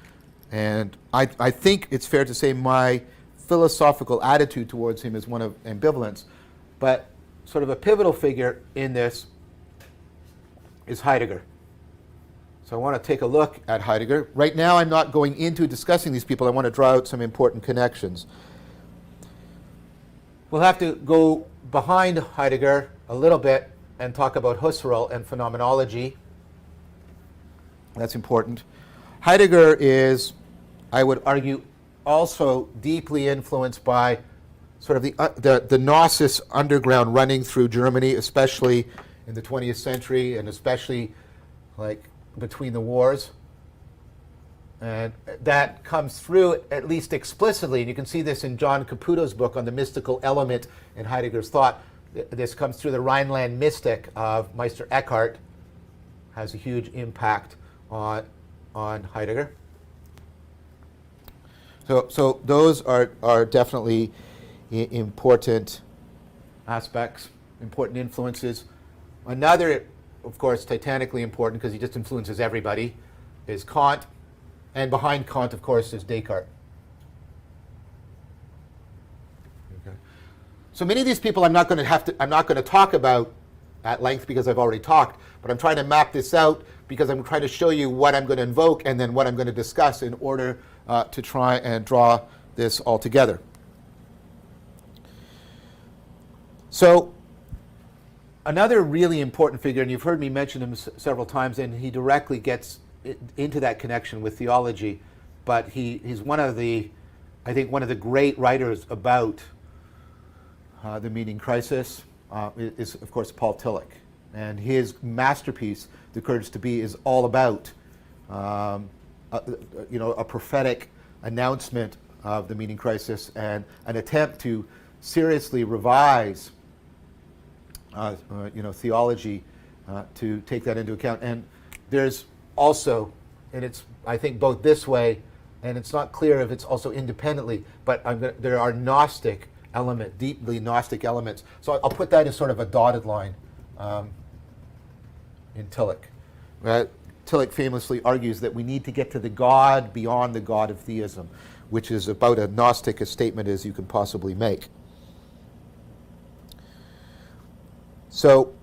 and I think it's fair to say my philosophical attitude towards him is one of ambivalence, but sort of a pivotal figure in this is Heidegger. So I want to take a look at Heidegger. Right now I'm not going into discussing these people. I want to draw out some important connections. We'll have to go behind Heidegger a little bit and talk about Husserl and phenomenology. That's important. Heidegger is, I would argue, also deeply influenced by sort of the Gnosis underground running through Germany, especially in the 20th century, and especially like between the wars. And that comes through at least explicitly, and you can see this in John Caputo's book on the mystical element in Heidegger's thought. This comes through the Rhineland mystic of Meister Eckhart, has a huge impact on Heidegger. So those are definitely important aspects, important influences. Another, of course, titanically important, because he just influences everybody, is Kant. And behind Kant, of course, is Descartes. Okay. So many of these people I'm not going to talk about at length because I've already talked, but I'm trying to map this out because I'm trying to show you what I'm going to invoke and then what I'm going to discuss in order to try and draw this all together. So another really important figure, and you've heard me mention him several times, and he directly gets into that connection with theology, but he's one of the great writers about the meaning crisis is, of course, Paul Tillich. And his masterpiece, The Courage to Be, is all about a prophetic announcement of the meaning crisis and an attempt to seriously revise theology to take that into account. And there's also, and it's, I think, both this way, and it's not clear if it's also independently, but there are Gnostic element, deeply Gnostic elements. So I'll put that as sort of a dotted line in Tillich. Tillich famously argues that we need to get to the God beyond the God of theism, which is about as Gnostic a statement as you can possibly make. So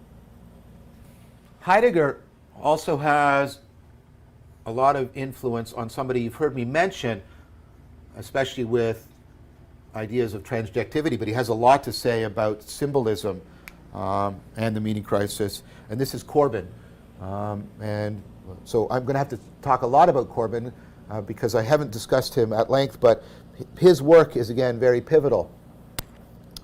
Heidegger also has a lot of influence on somebody you've heard me mention, especially with ideas of transjectivity, but he has a lot to say about symbolism and the meaning crisis, and this is Corbin. And so I'm going to have to talk a lot about Corbin because I haven't discussed him at length, but his work is, again, very pivotal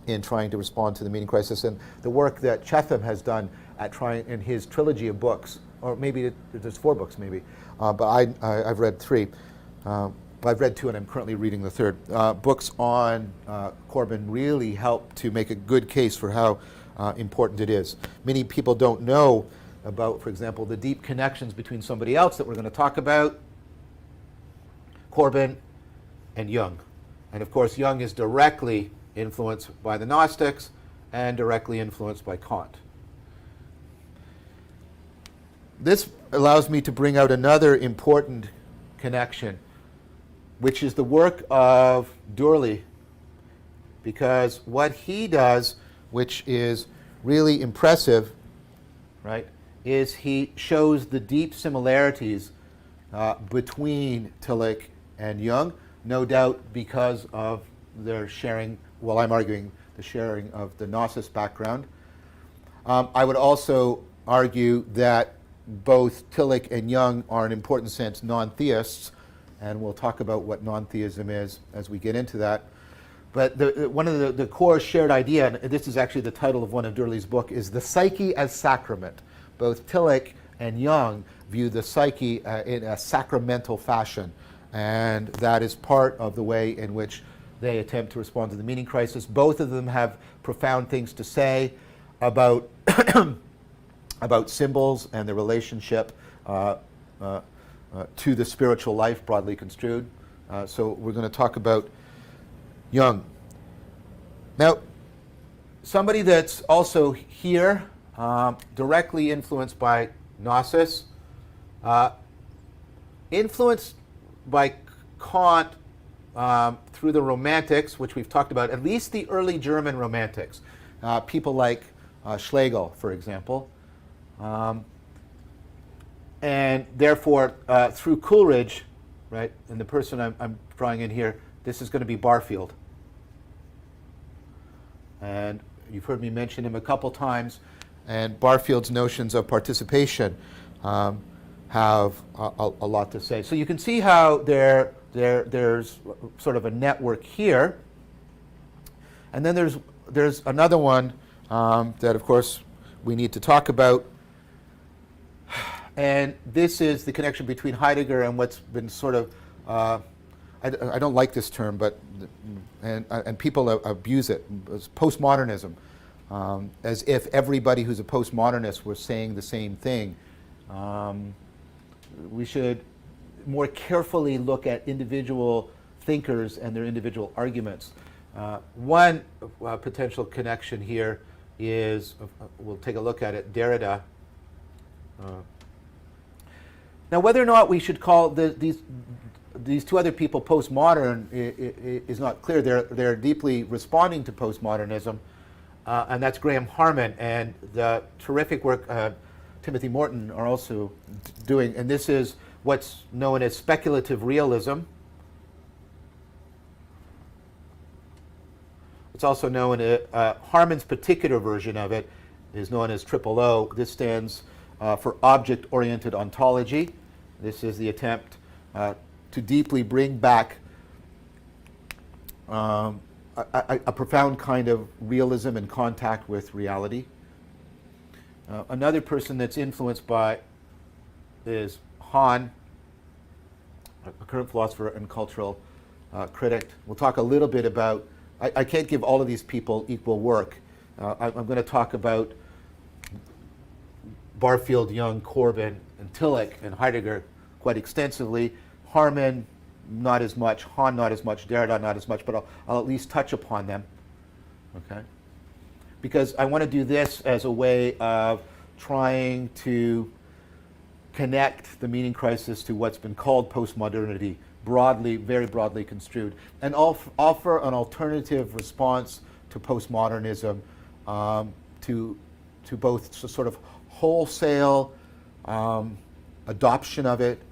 in trying to respond to the meaning crisis, and the work that Chatham has done at trying in his trilogy of books, or maybe there's 4 books maybe, but I've read 3. I've read 2 and I'm currently reading the 3rd. Books on Corbin really help to make a good case for how important it is. Many people don't know about, for example, the deep connections between somebody else that we're going to talk about, Corbin and Jung. And of course, Jung is directly influenced by the Gnostics and directly influenced by Kant. This allows me to bring out another important connection, which is the work of Durley, because what he does, which is really impressive, right, is he shows the deep similarities between Tillich and Jung, no doubt because of their sharing, well, I'm arguing the sharing of the Gnosis background. I would also argue that both Tillich and Jung are in an important sense non-theists, and we'll talk about what non-theism is as we get into that. But one of the core shared idea, and this is actually the title of one of Durley's book, is the psyche as sacrament. Both Tillich and Jung view the psyche in a sacramental fashion, and that is part of the way in which they attempt to respond to the meaning crisis. Both of them have profound things to say about about symbols and the relationship to the spiritual life, broadly construed. So we're going to talk about Jung. Now, somebody that's also here, directly influenced by Gnosis, influenced by Kant through the Romantics, which we've talked about, at least the early German Romantics, people like Schlegel, for example. And therefore, through Coleridge, right, and the person I'm drawing in here, this is going to be Barfield. And you've heard me mention him a couple times, and Barfield's notions of participation have a lot to say. So you can see how there's sort of a network here. And then there's another one that, of course, we need to talk about. And this is the connection between Heidegger and what's been sort of, I don't like this term, but and people abuse it, it's postmodernism, as if everybody who's a postmodernist was saying the same thing. We should more carefully look at individual thinkers and their individual arguments. One potential connection here is, we'll take a look at it, Derrida. Now, whether or not we should call these 2 other people postmodern is not clear. They're deeply responding to postmodernism, and that's Graham Harman and the terrific work Timothy Morton are also doing. And this is what's known as speculative realism. It's also known as Harman's particular version of it is known as OOO. This stands for object-oriented ontology. This is the attempt to deeply bring back a profound kind of realism and contact with reality. Another person that's influenced by is Hahn, a current philosopher and cultural critic. We'll talk a little bit about, I can't give all of these people equal work. I'm going to talk about Barfield, Jung, Corbin, and Tillich, and Heidegger quite extensively. Harman, not as much. Hahn, not as much. Derrida, not as much. But I'll at least touch upon them. Okay? Because I want to do this as a way of trying to connect the meaning crisis to what's been called postmodernity, broadly, very broadly construed, and offer an alternative response to postmodernism, to both sort of wholesale adoption of it,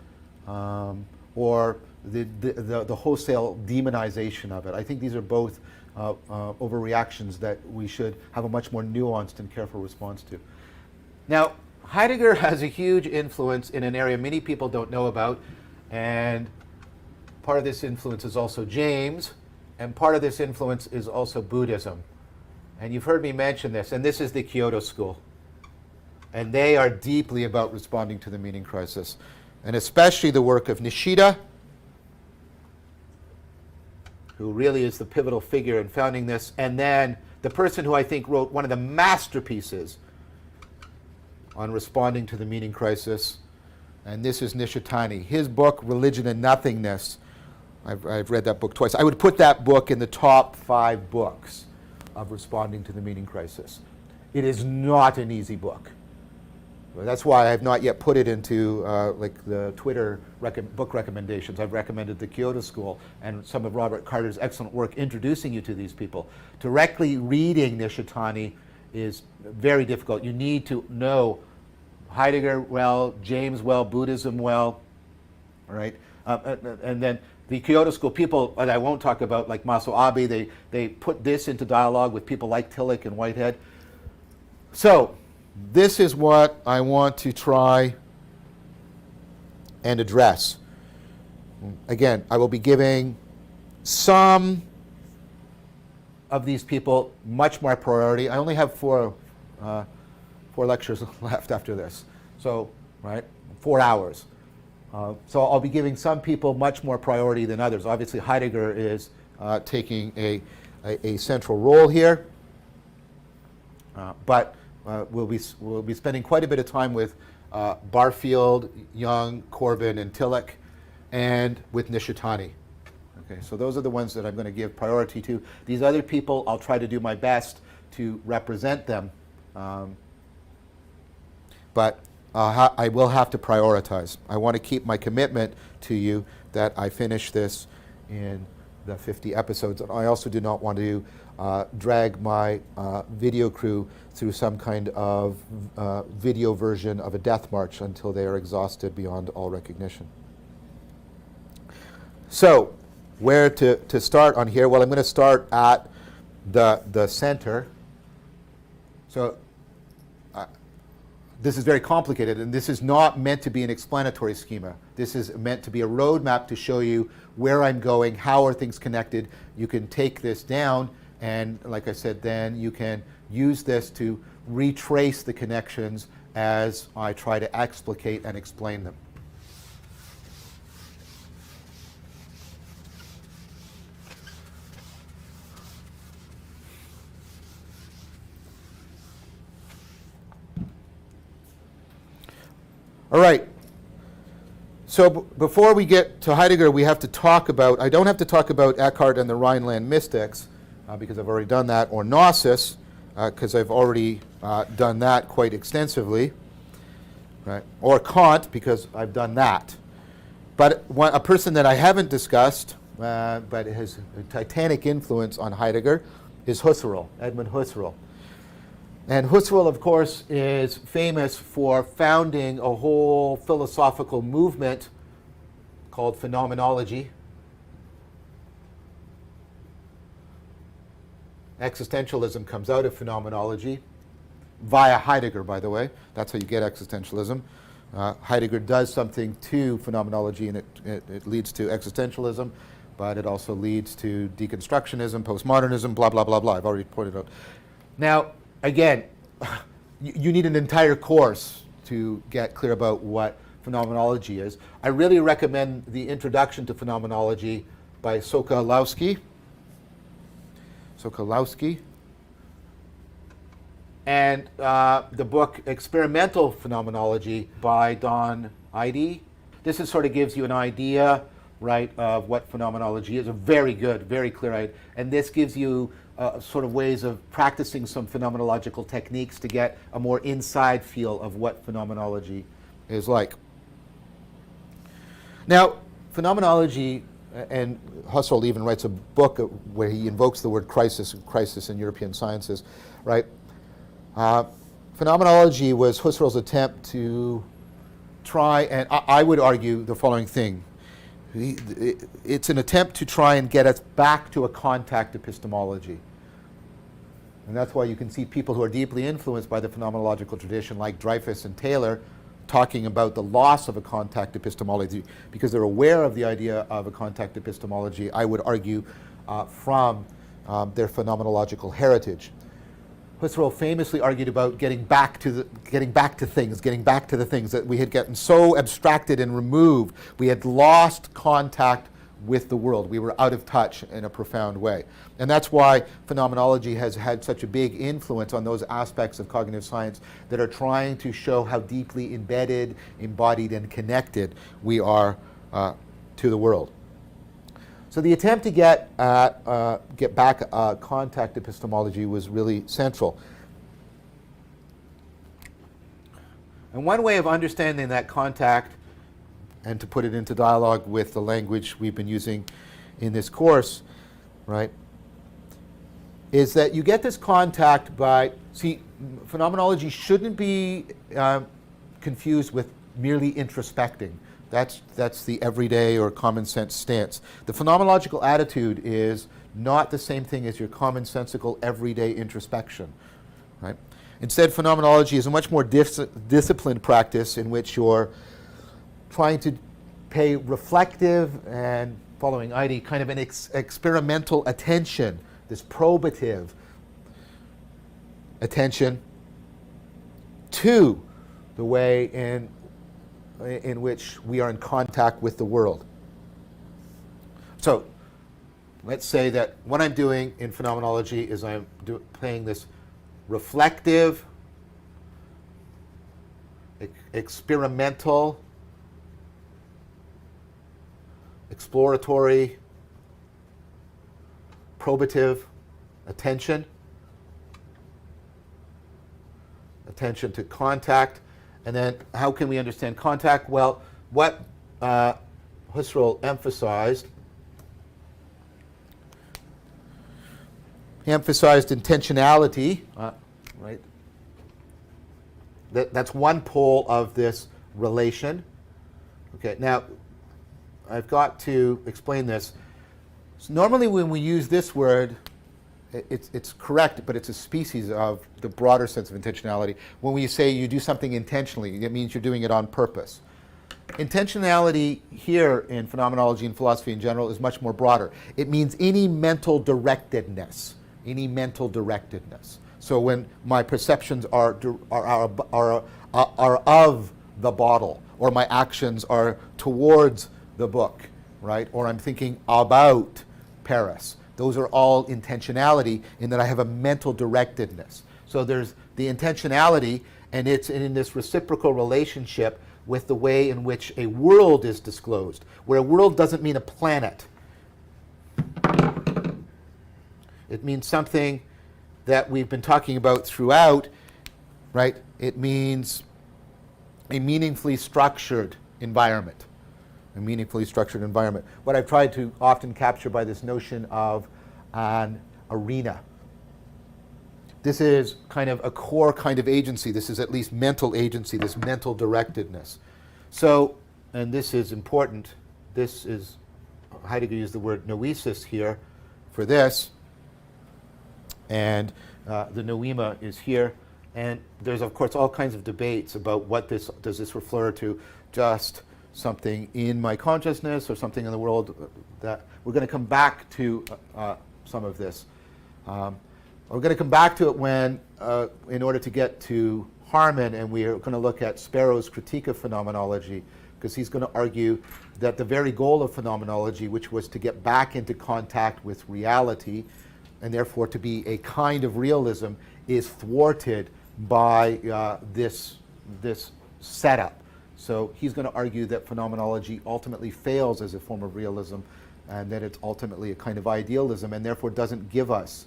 or the wholesale demonization of it. I think these are both overreactions that we should have a much more nuanced and careful response to. Now, Heidegger has a huge influence in an area many people don't know about, and part of this influence is also James, and part of this influence is also Buddhism. And you've heard me mention this, and this is the Kyoto School. And they are deeply about responding to the meaning crisis, and especially the work of Nishida, who really is the pivotal figure in founding this, and then the person who I think wrote one of the masterpieces on responding to the meaning crisis, and this is Nishitani. His book, Religion and Nothingness, I've read that book twice. I would put that book in the top 5 books of responding to the meaning crisis. It is not an easy book. That's why I have not yet put it into like the Twitter book recommendations. I've recommended the Kyoto School and some of Robert Carter's excellent work introducing you to these people. Directly reading Nishitani is very difficult. You need to know Heidegger well, James well, Buddhism well, all right? And then the Kyoto School people, and I won't talk about like Maso Abe, they put this into dialogue with people like Tillich and Whitehead. So this is what I want to try and address. Again, I will be giving some of these people much more priority. I only have four lectures left after this. So, right, 4 hours. So I'll be giving some people much more priority than others. Obviously, Heidegger is taking a central role here. But we'll be spending quite a bit of time with Barfield, Young, Corbin, and Tillich, and with Nishitani. Okay, so those are the ones that I'm going to give priority to. These other people, I'll try to do my best to represent them, but I will have to prioritize. I want to keep my commitment to you that I finish this in the 50 episodes, and I also do not want to drag my video crew through some kind of video version of a death march until they are exhausted beyond all recognition. So, where to start on here? Well, I'm going to start at the center. So, this is very complicated, and this is not meant to be an explanatory schema. This is meant to be a roadmap to show you where I'm going, how are things connected. You can take this down, and like I said, then you can use this to retrace the connections as I try to explicate and explain them. All right. So before we get to Heidegger, we have to talk about, I don't have to talk about Eckhart and the Rhineland mystics, because I've already done that, or Gnosis, because I've already done that quite extensively, right? Or Kant, because I've done that. But a person that I haven't discussed, but has a titanic influence on Heidegger, is Husserl, Edmund Husserl. And Husserl, of course, is famous for founding a whole philosophical movement called phenomenology. Existentialism comes out of phenomenology, via Heidegger, by the way. That's how you get existentialism. Heidegger does something to phenomenology, and it leads to existentialism, but it also leads to deconstructionism, postmodernism, blah, blah, blah, blah. I've already pointed out. Now, again, you need an entire course to get clear about what phenomenology is. I really recommend the Introduction to Phenomenology by Sokolowski. And the book Experimental Phenomenology by Don Eide. This is sort of gives you an idea, right, of what phenomenology is. A very good, very clear idea. And this gives you sort of ways of practicing some phenomenological techniques to get a more inside feel of what phenomenology is like. Now, phenomenology, and Husserl even writes a book where he invokes the word crisis in European sciences, right? Phenomenology was Husserl's attempt to try, and I would argue the following thing. It's an attempt to try and get us back to a contact epistemology. And that's why you can see people who are deeply influenced by the phenomenological tradition, like Dreyfus and Taylor, talking about the loss of a contact epistemology, because they're aware of the idea of a contact epistemology, I would argue, from their phenomenological heritage. Husserl famously argued about getting back to the things that we had gotten so abstracted and removed. We had lost contact with the world. We were out of touch in a profound way. And that's why phenomenology has had such a big influence on those aspects of cognitive science that are trying to show how deeply embedded, embodied, and connected we are to the world. So the attempt to get back contact epistemology was really central. And one way of understanding that contact, and to put it into dialogue with the language we've been using in this course, right, is that you get this contact by, see, phenomenology shouldn't be confused with merely introspecting. That's the everyday or common sense stance. The phenomenological attitude is not the same thing as your commonsensical everyday introspection, right? Instead, phenomenology is a much more disciplined practice in which you're trying to pay reflective and, following Heidi, kind of an experimental attention, this probative attention to the way in which we are in contact with the world. So let's say that what I'm doing in phenomenology is I'm playing this reflective, experimental, exploratory, probative attention to contact. And then how can we understand contact? Well, what Husserl emphasized, he emphasized intentionality, right? That's one pole of this relation. Okay, now I've got to explain this. So normally when we use this word, it's correct, but it's a species of the broader sense of intentionality. When we say you do something intentionally, it means you're doing it on purpose. Intentionality here in phenomenology and philosophy in general is much more broader. It means any mental directedness. So when my perceptions are of the bottle, or my actions are towards the book, right? Or I'm thinking about Paris. Those are all intentionality in that I have a mental directedness. So there's the intentionality, and it's in this reciprocal relationship with the way in which a world is disclosed, where a world doesn't mean a planet. It means something that we've been talking about throughout, right? It means a meaningfully structured environment. A meaningfully structured environment. What I've tried to often capture by this notion of an arena. This is kind of a core kind of agency. This is at least mental agency, this mental directedness. So, and this is important, this is, Heidegger used the word noesis here for this, and the noema is here. And there's, of course, all kinds of debates about what this, does this refer to just something in my consciousness or something in the world. That we're going to come back to some of this. We're going to come back to it when, in order to get to Harman, and we are going to look at Sparrow's critique of phenomenology, because he's going to argue that the very goal of phenomenology, which was to get back into contact with reality, and therefore to be a kind of realism, is thwarted by this setup. So he's going to argue that phenomenology ultimately fails as a form of realism, and that it's ultimately a kind of idealism, and therefore doesn't give us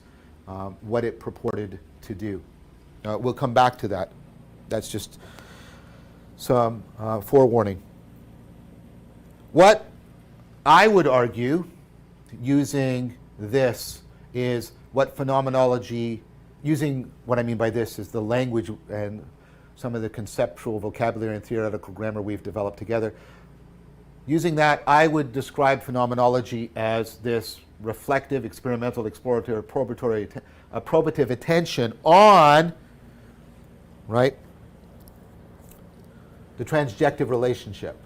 what it purported to do. We'll come back to that. That's just some forewarning. What I would argue, using this, is what phenomenology, using what I mean by this is the language and some of the conceptual vocabulary and theoretical grammar we've developed together. Using that, I would describe phenomenology as this reflective, experimental, exploratory, probative attention on, right, the transjective relationship.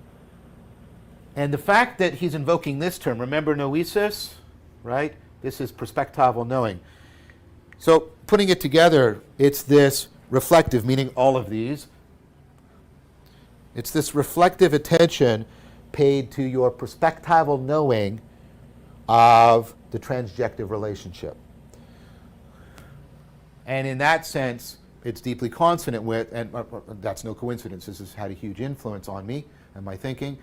And the fact that he's invoking this term, remember noesis, right? This is perspectival knowing. So putting it together, it's this reflective, meaning all of these. It's this reflective attention paid to your perspectival knowing of the transjective relationship. And in that sense, it's deeply consonant with, and that's no coincidence, this has had a huge influence on me and my thinking.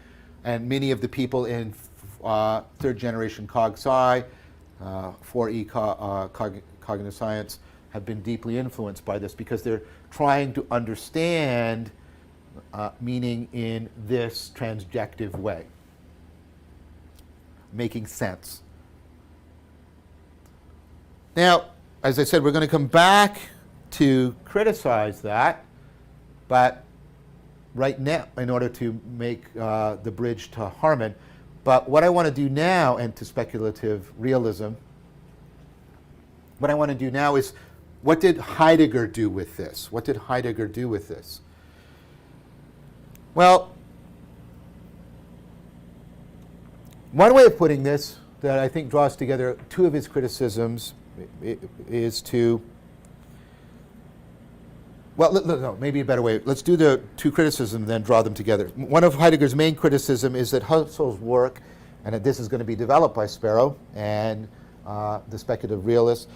And many of the people in third generation cog-sci, 4E cognitive science, have been deeply influenced by this because they're trying to understand meaning in this transjective way, making sense. Now, as I said, we're going to come back to criticize that, but right now, in order to make the bridge to Harman, but what I want to do now, and to speculative realism, what I want to do now is, what did Heidegger do with this? What did Heidegger do with this? Well, one way of putting this that I think draws together two of his criticisms is to, well, no, maybe a better way. Let's do the two criticisms and then draw them together. One of Heidegger's main criticism is that Husserl's work, and that this is going to be developed by Sparrow and the speculative realists,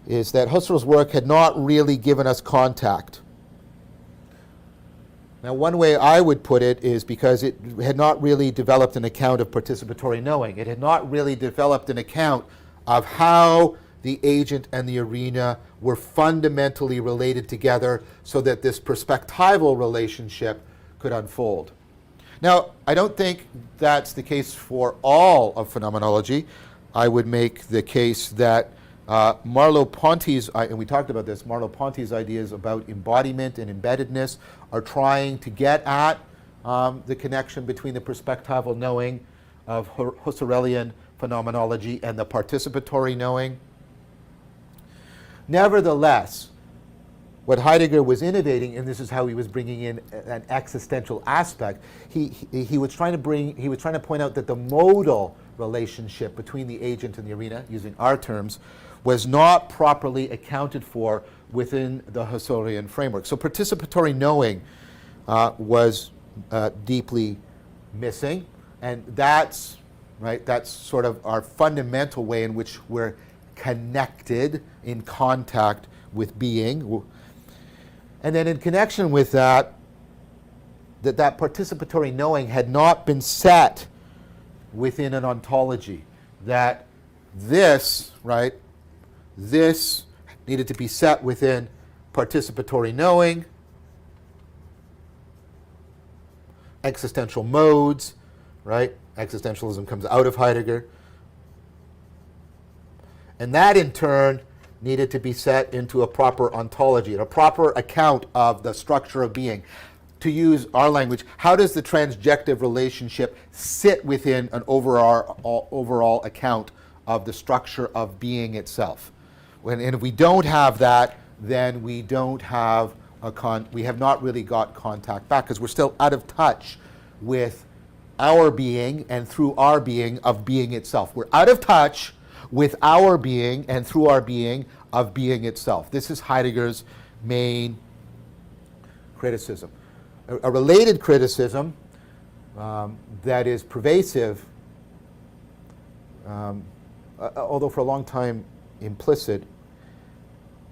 is that Husserl's work had not really given us contact. Now, one way I would put it is because it had not really developed an account of participatory knowing. It had not really developed an account of how the agent and the arena were fundamentally related together so that this perspectival relationship could unfold. Now, I don't think that's the case for all of phenomenology. I would make the case that Merleau-Ponty's, and we talked about this, Merleau-Ponty's ideas about embodiment and embeddedness are trying to get at the connection between the perspectival knowing of Husserlian phenomenology and the participatory knowing. Nevertheless, what Heidegger was innovating, and this is how he was bringing in an existential aspect, he was trying to point out that the modal relationship between the agent and the arena, using our terms, was not properly accounted for within the Husserlian framework. So participatory knowing was deeply missing, and that's sort of our fundamental way in which we're connected, in contact with being. And then in connection with that participatory knowing had not been set within an ontology. That this needed to be set within participatory knowing, existential modes, right? Existentialism comes out of Heidegger. And that, in turn, needed to be set into a proper ontology, a proper account of the structure of being. To use our language, how does the transjective relationship sit within an overall account of the structure of being itself? And if we don't have that, then we don't have we have not really got contact back, because we're still out of touch with our being and through our being of being itself. We're out of touch with our being and through our being of being itself. This is Heidegger's main criticism. A related criticism that is pervasive, although for a long time implicit,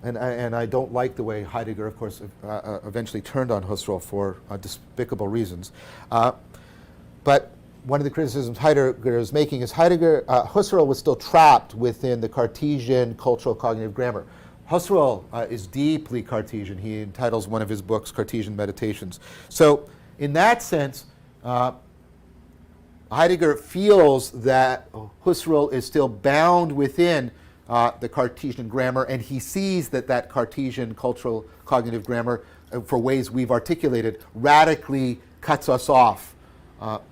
and I don't like the way Heidegger, of course, eventually turned on Husserl for despicable reasons. But one of the criticisms Heidegger is making is Husserl was still trapped within the Cartesian cultural cognitive grammar. Husserl is deeply Cartesian. He entitles one of his books Cartesian Meditations. So in that sense, Heidegger feels that Husserl is still bound within the Cartesian grammar, and he sees that Cartesian cultural cognitive grammar, for ways we've articulated, radically cuts us off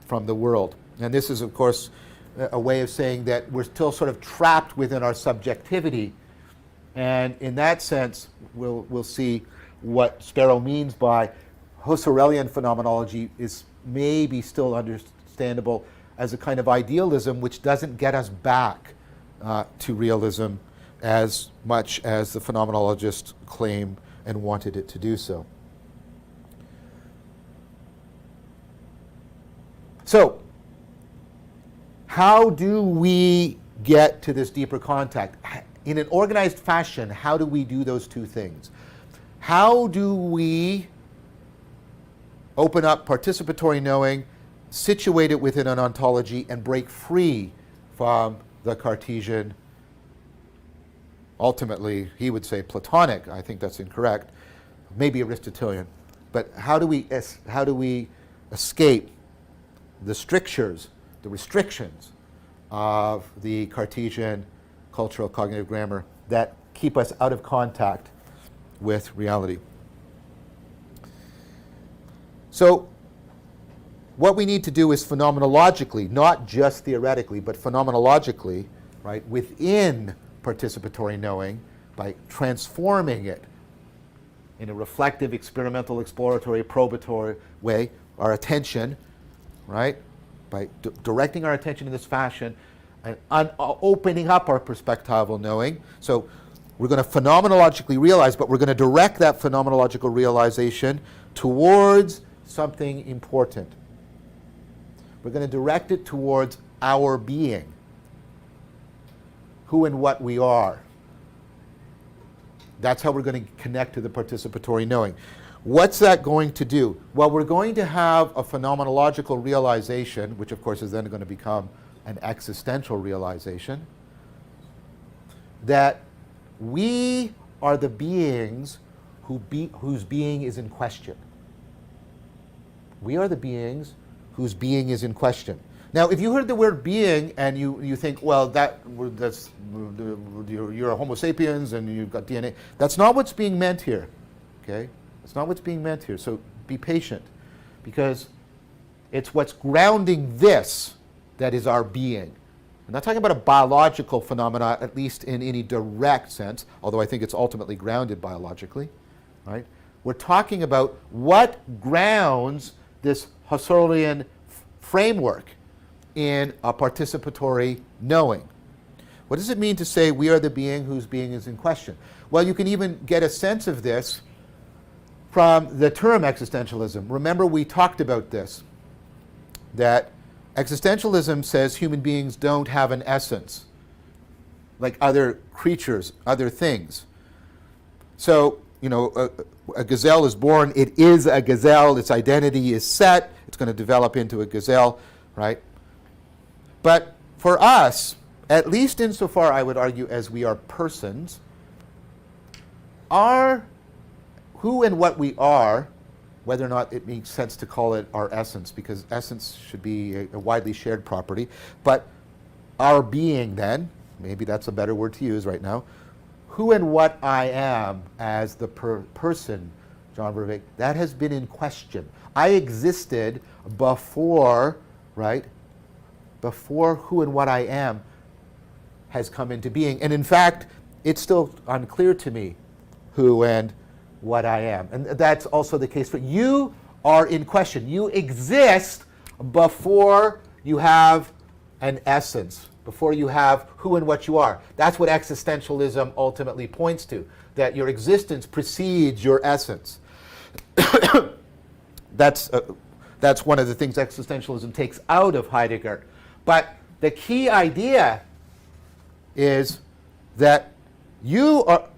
from the world. And this is, of course, a way of saying that we're still sort of trapped within our subjectivity. And in that sense, we'll see what Sparrow means by Husserlian phenomenology is maybe still understandable as a kind of idealism which doesn't get us back to realism as much as the phenomenologists claim and wanted it to do so. So, how do we get to this deeper contact? In an organized fashion, how do we do those two things? How do we open up participatory knowing, situate it within an ontology, and break free from the Cartesian, ultimately, he would say Platonic, I think that's incorrect, maybe Aristotelian, but how do we escape the strictures, the restrictions of the Cartesian cultural cognitive grammar that keep us out of contact with reality? So what we need to do is phenomenologically, not just theoretically, but phenomenologically, right, within participatory knowing, by transforming it in a reflective, experimental, exploratory, probatory way, our attention, right, by directing our attention in this fashion and opening up our perspectival knowing. So we're going to phenomenologically realize, but we're going to direct that phenomenological realization towards something important. We're going to direct it towards our being, who and what we are. That's how we're going to connect to the participatory knowing. What's that going to do? Well, we're going to have a phenomenological realization, which of course is then going to become an existential realization, that we are the beings whose being is in question. We are the beings whose being is in question. Now, if you heard the word being and you think, well, that's you're a Homo sapiens and you've got DNA, that's not what's being meant here, okay? That's not what's being meant here. So be patient, because it's what's grounding this that is our being. I'm not talking about a biological phenomena, at least in any direct sense, although I think it's ultimately grounded biologically, right? We're talking about what grounds this Husserlian framework in a participatory knowing. What does it mean to say we are the being whose being is in question? Well, you can even get a sense of this from the term existentialism. Remember, we talked about this, that existentialism says human beings don't have an essence, like other creatures, other things. So, you know, a gazelle is born, it is a gazelle, its identity is set, it's going to develop into a gazelle, right? But for us, at least insofar, I would argue, as we are persons, who and what we are, whether or not it makes sense to call it our essence, because essence should be a widely shared property, but our being then, maybe that's a better word to use right now, who and what I am as the person, John Vervaeke, that has been in question. I existed before, right, before who and what I am has come into being. And in fact, it's still unclear to me who and what I am. And that's also the case for you. Are in question. You exist before you have an essence, before you have who and what you are. That's what existentialism ultimately points to, that your existence precedes your essence. That's one of the things existentialism takes out of Heidegger. But the key idea is that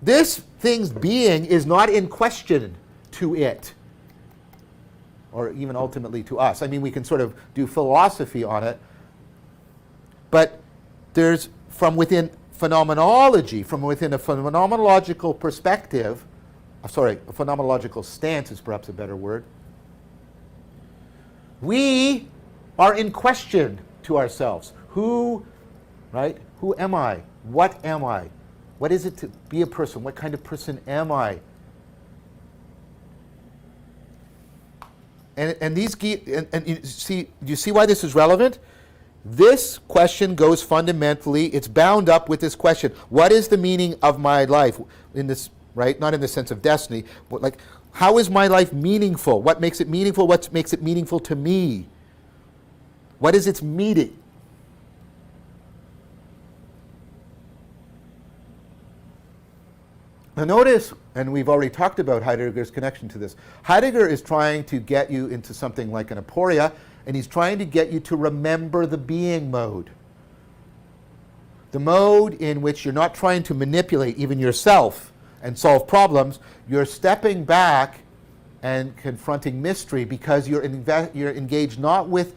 this thing's being is not in question to it. or even ultimately to us. I mean, we can sort of do philosophy on it, but there's, from within phenomenology, from within a phenomenological perspective, a phenomenological stance is perhaps a better word, we are in question to ourselves. Who am I? What am I? What is it to be a person? What kind of person am I? And you see why this is relevant? This question goes fundamentally, it's bound up with this question. What is the meaning of my life? In this, right? Not in the sense of destiny, but like, how is my life meaningful? What makes it meaningful? What makes it meaningful to me? What is its meaning? Now notice, and we've already talked about Heidegger's connection to this. Heidegger is trying to get you into something like an aporia, and he's trying to get you to remember the being mode. The mode in which you're not trying to manipulate even yourself and solve problems. You're stepping back and confronting mystery because you're engaged not with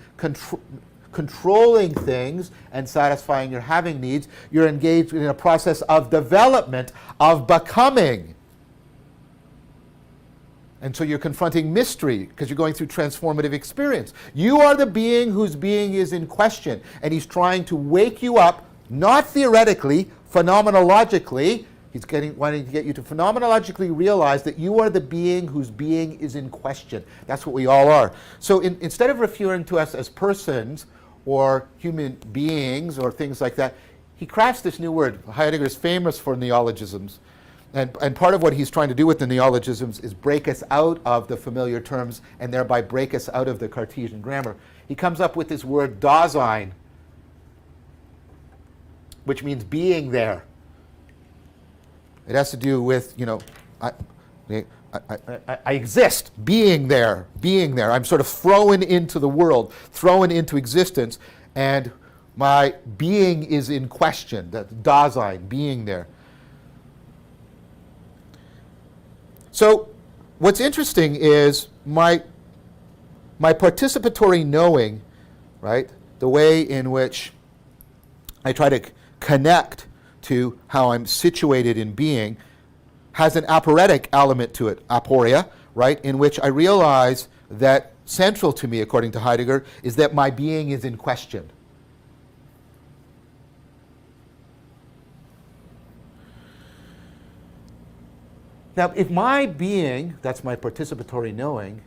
controlling things and satisfying your having needs. You're engaged in a process of development, of becoming. And so you're confronting mystery because you're going through transformative experience. You are the being whose being is in question, and he's trying to wake you up, not theoretically, phenomenologically. He's wanting to get you to phenomenologically realize that you are the being whose being is in question. That's what we all are. So instead of referring to us as persons or human beings or things like that, he crafts this new word. Heidegger is famous for neologisms. And part of what he's trying to do with the neologisms is break us out of the familiar terms and thereby break us out of the Cartesian grammar. He comes up with this word Dasein, which means being there. It has to do with, I exist, being there. I'm sort of thrown into the world, thrown into existence, and my being is in question. That's Dasein, being there. So what's interesting is my participatory knowing, right, the way in which I try to connect to how I'm situated in being, has an aporetic element to it, aporia, right, in which I realize that central to me, according to Heidegger, is that my being is in question. Now, if my being, that's my participatory knowing,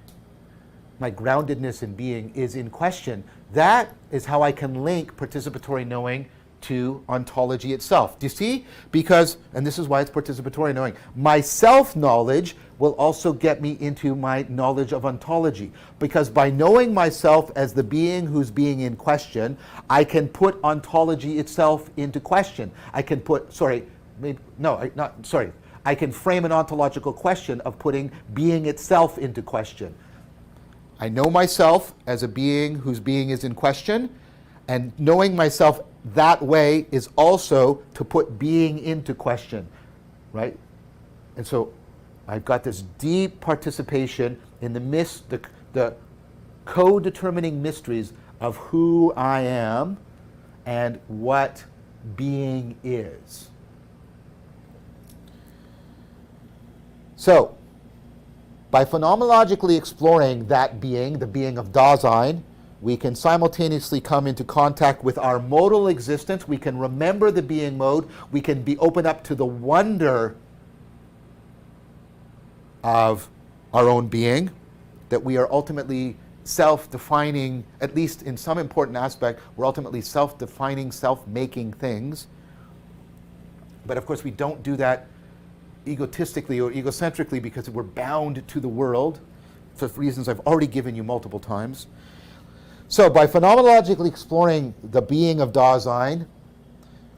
my groundedness in being is in question, that is how I can link participatory knowing to ontology itself. Do you see? Because, and this is why it's participatory knowing, my self-knowledge will also get me into my knowledge of ontology. Because by knowing myself as the being who's being in question, I can put ontology itself into question. I can I can frame an ontological question of putting being itself into question. I know myself as a being whose being is in question, and knowing myself that way is also to put being into question, right? And so I've got this deep participation in the co-determining mysteries of who I am and what being is. So, by phenomenologically exploring that being, the being of Dasein, we can simultaneously come into contact with our modal existence. We can remember the being mode. We can be open up to the wonder of our own being, that we are ultimately self-defining, at least in some important aspect, we're ultimately self-defining, self-making things. But of course we don't do that egotistically or egocentrically because we're bound to the world for reasons I've already given you multiple times. So by phenomenologically exploring the being of Dasein,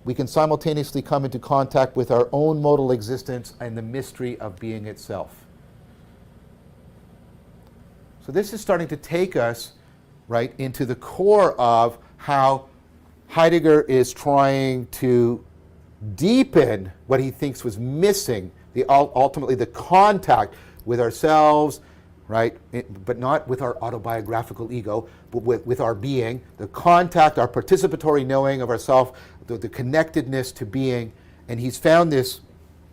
we can simultaneously come into contact with our own modal existence and the mystery of being itself. So this is starting to take us right into the core of how Heidegger is trying to deepen what he thinks was missing, ultimately the contact with ourselves, right? But not with our autobiographical ego, but with our being, the contact, our participatory knowing of ourself, the connectedness to being. And he's found this,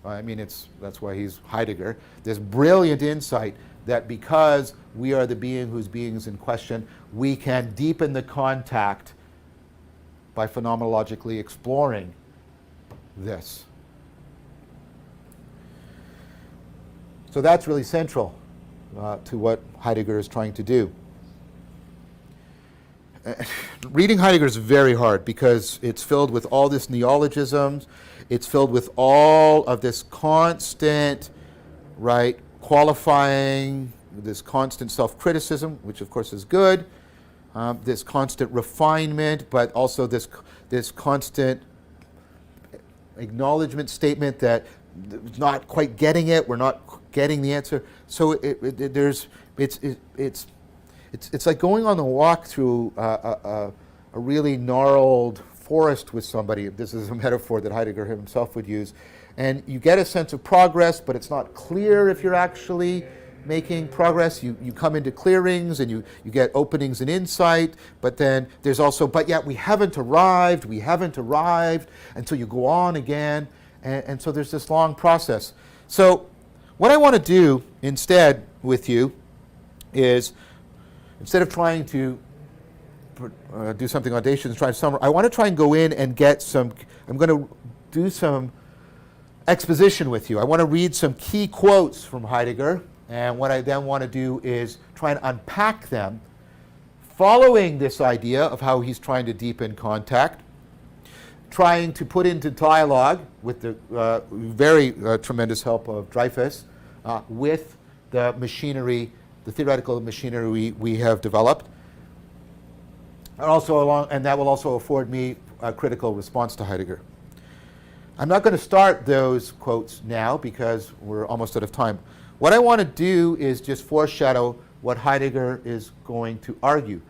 I mean, that's why he's Heidegger, this brilliant insight that because we are the being whose being is in question, we can deepen the contact by phenomenologically exploring this. So that's really central to what Heidegger is trying to do. Reading Heidegger is very hard because it's filled with all this neologisms. It's filled with all of this constant, right, qualifying, this constant self-criticism, which of course is good, this constant refinement, but also this constant acknowledgement statement that it's not quite getting it, we're not getting the answer. So it's like going on a walk through a really gnarled forest with somebody. This is a metaphor that Heidegger himself would use. And you get a sense of progress, but it's not clear if you're actually making progress. You come into clearings and you get openings and insight, but then there's also, but yet we haven't arrived, until you go on again. And so there's this long process. So what I want to do instead with you is, instead of trying to do something audacious, try to summarize, I want to try and go in and get some, I'm going to do some exposition with you. I want to read some key quotes from Heidegger, and what I then want to do is try and unpack them, following this idea of how he's trying to deepen contact, trying to put into dialogue with the very tremendous help of Dreyfus, with the machinery, the theoretical machinery we have developed, and that will also afford me a critical response to Heidegger. I'm not going to start those quotes now because we're almost out of time. What I want to do is just foreshadow what Heidegger is going to argue.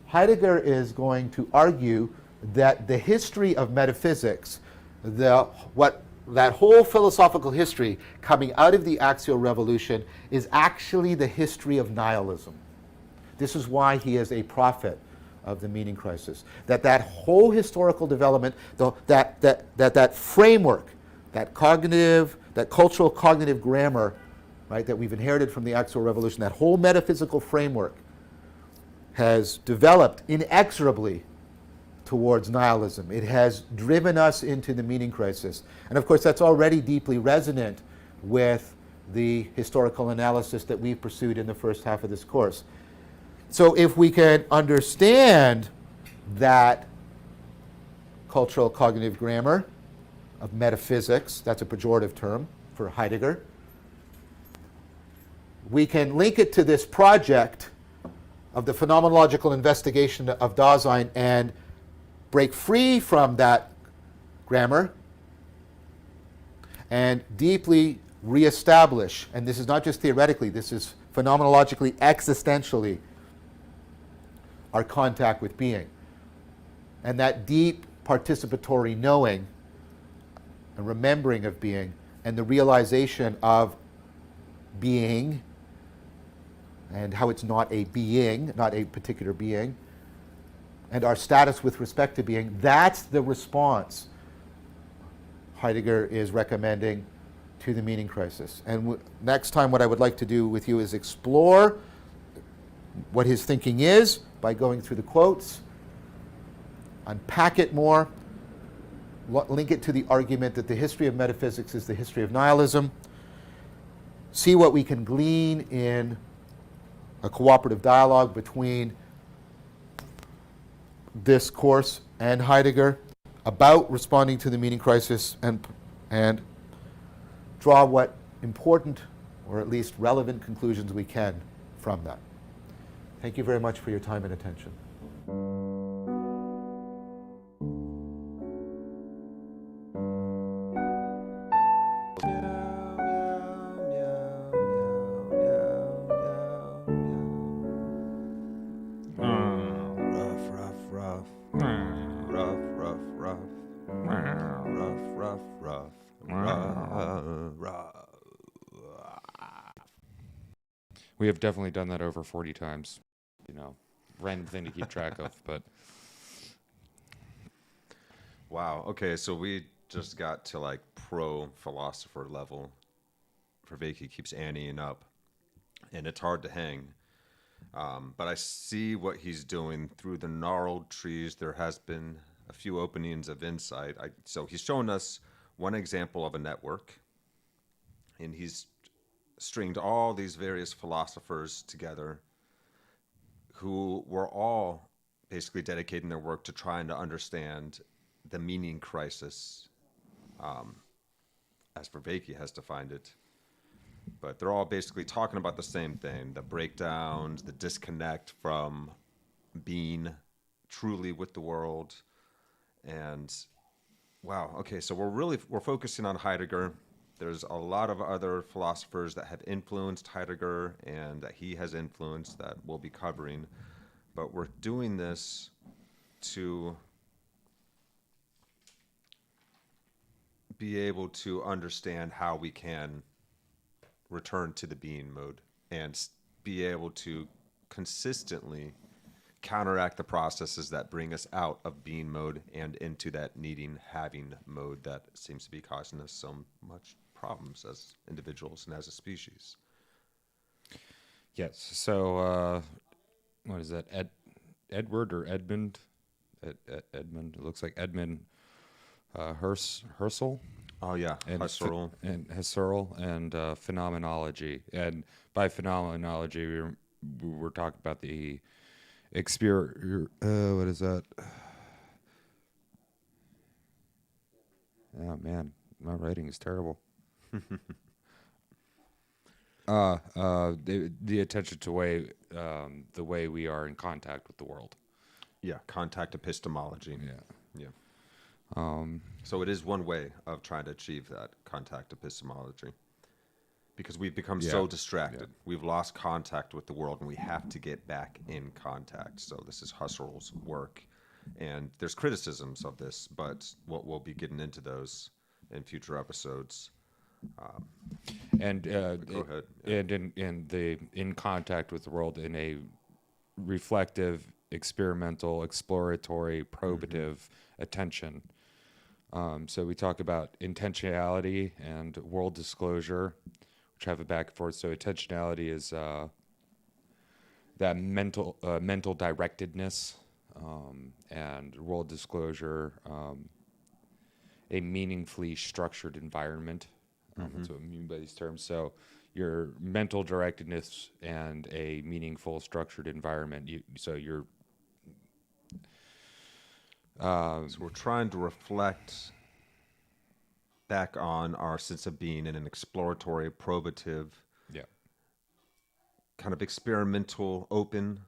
Heidegger is going to argue that the history of metaphysics, that whole philosophical history coming out of the axial revolution, is actually the history of nihilism. This is why he is a prophet of the meaning crisis. That whole historical development, that framework, that cultural cognitive grammar, right, that we've inherited from the axial revolution, that whole metaphysical framework has developed inexorably towards nihilism. It has driven us into the meaning crisis. And of course, that's already deeply resonant with the historical analysis that we've pursued in the first half of this course. So if we can understand that cultural cognitive grammar of metaphysics, that's a pejorative term for Heidegger, we can link it to this project of the phenomenological investigation of Dasein and break free from that grammar and deeply reestablish, and this is not just theoretically, this is phenomenologically, existentially, our contact with being. And that deep participatory knowing and remembering of being and the realization of being and how it's not a being, not a particular being, and our status with respect to being, that's the response Heidegger is recommending to the meaning crisis. And next time what I would like to do with you is explore what his thinking is by going through the quotes, unpack it more, link it to the argument that the history of metaphysics is the history of nihilism, see what we can glean in a cooperative dialogue between this course and Heidegger about responding to the meaning crisis, and draw what important or at least relevant conclusions we can from that. Thank you very much for your time and attention. We have definitely done that over 40 times. You know, random thing to keep track of, but Wow. Okay, so we just got to like pro philosopher level. Vervaeke keeps anteing up, and it's hard to hang. But I see what he's doing through the gnarled trees. There has been a few openings of insight. So he's showing us one example of a network, and he's stringed all these various philosophers together who were all basically dedicating their work to trying to understand the meaning crisis, as Vervaeke has defined it. But they're all basically talking about the same thing: the breakdowns, the disconnect from being truly with the world. And wow, okay, so we're focusing on Heidegger. There's a lot of other philosophers that have influenced Heidegger and that he has influenced that we'll be covering. But we're doing this to be able to understand how we can return to the being mode and be able to consistently counteract the processes that bring us out of being mode and into that needing having mode that seems to be causing us so much problems as individuals and as a species. yes. So, what is that? Edward or Edmund? Edmund. It looks like Edmund Husserl. Oh yeah, And Husserl. Husserl and phenomenology. And by phenomenology, we're talking about the what is that? Oh man, my writing is terrible. The attention to the way we are in contact with the world. Yeah, contact epistemology. Yeah. Yeah. So it is one way of trying to achieve that contact epistemology, because we've become so distracted. Yeah. We've lost contact with the world, and we have to get back in contact. So this is Husserl's work, and there's criticisms of this, but we'll be getting into those in future episodes. And Go ahead. Yeah. and in contact with the world in a reflective, experimental, exploratory, probative attention. So we talk about intentionality and world disclosure, which have a back and forth. So intentionality is that mental directedness, and world disclosure, a meaningfully structured environment. That's what I mean by these terms. So your mental directedness and a meaningful structured environment. So we're trying to reflect back on our sense of being in an exploratory, probative, yeah. kind of experimental, open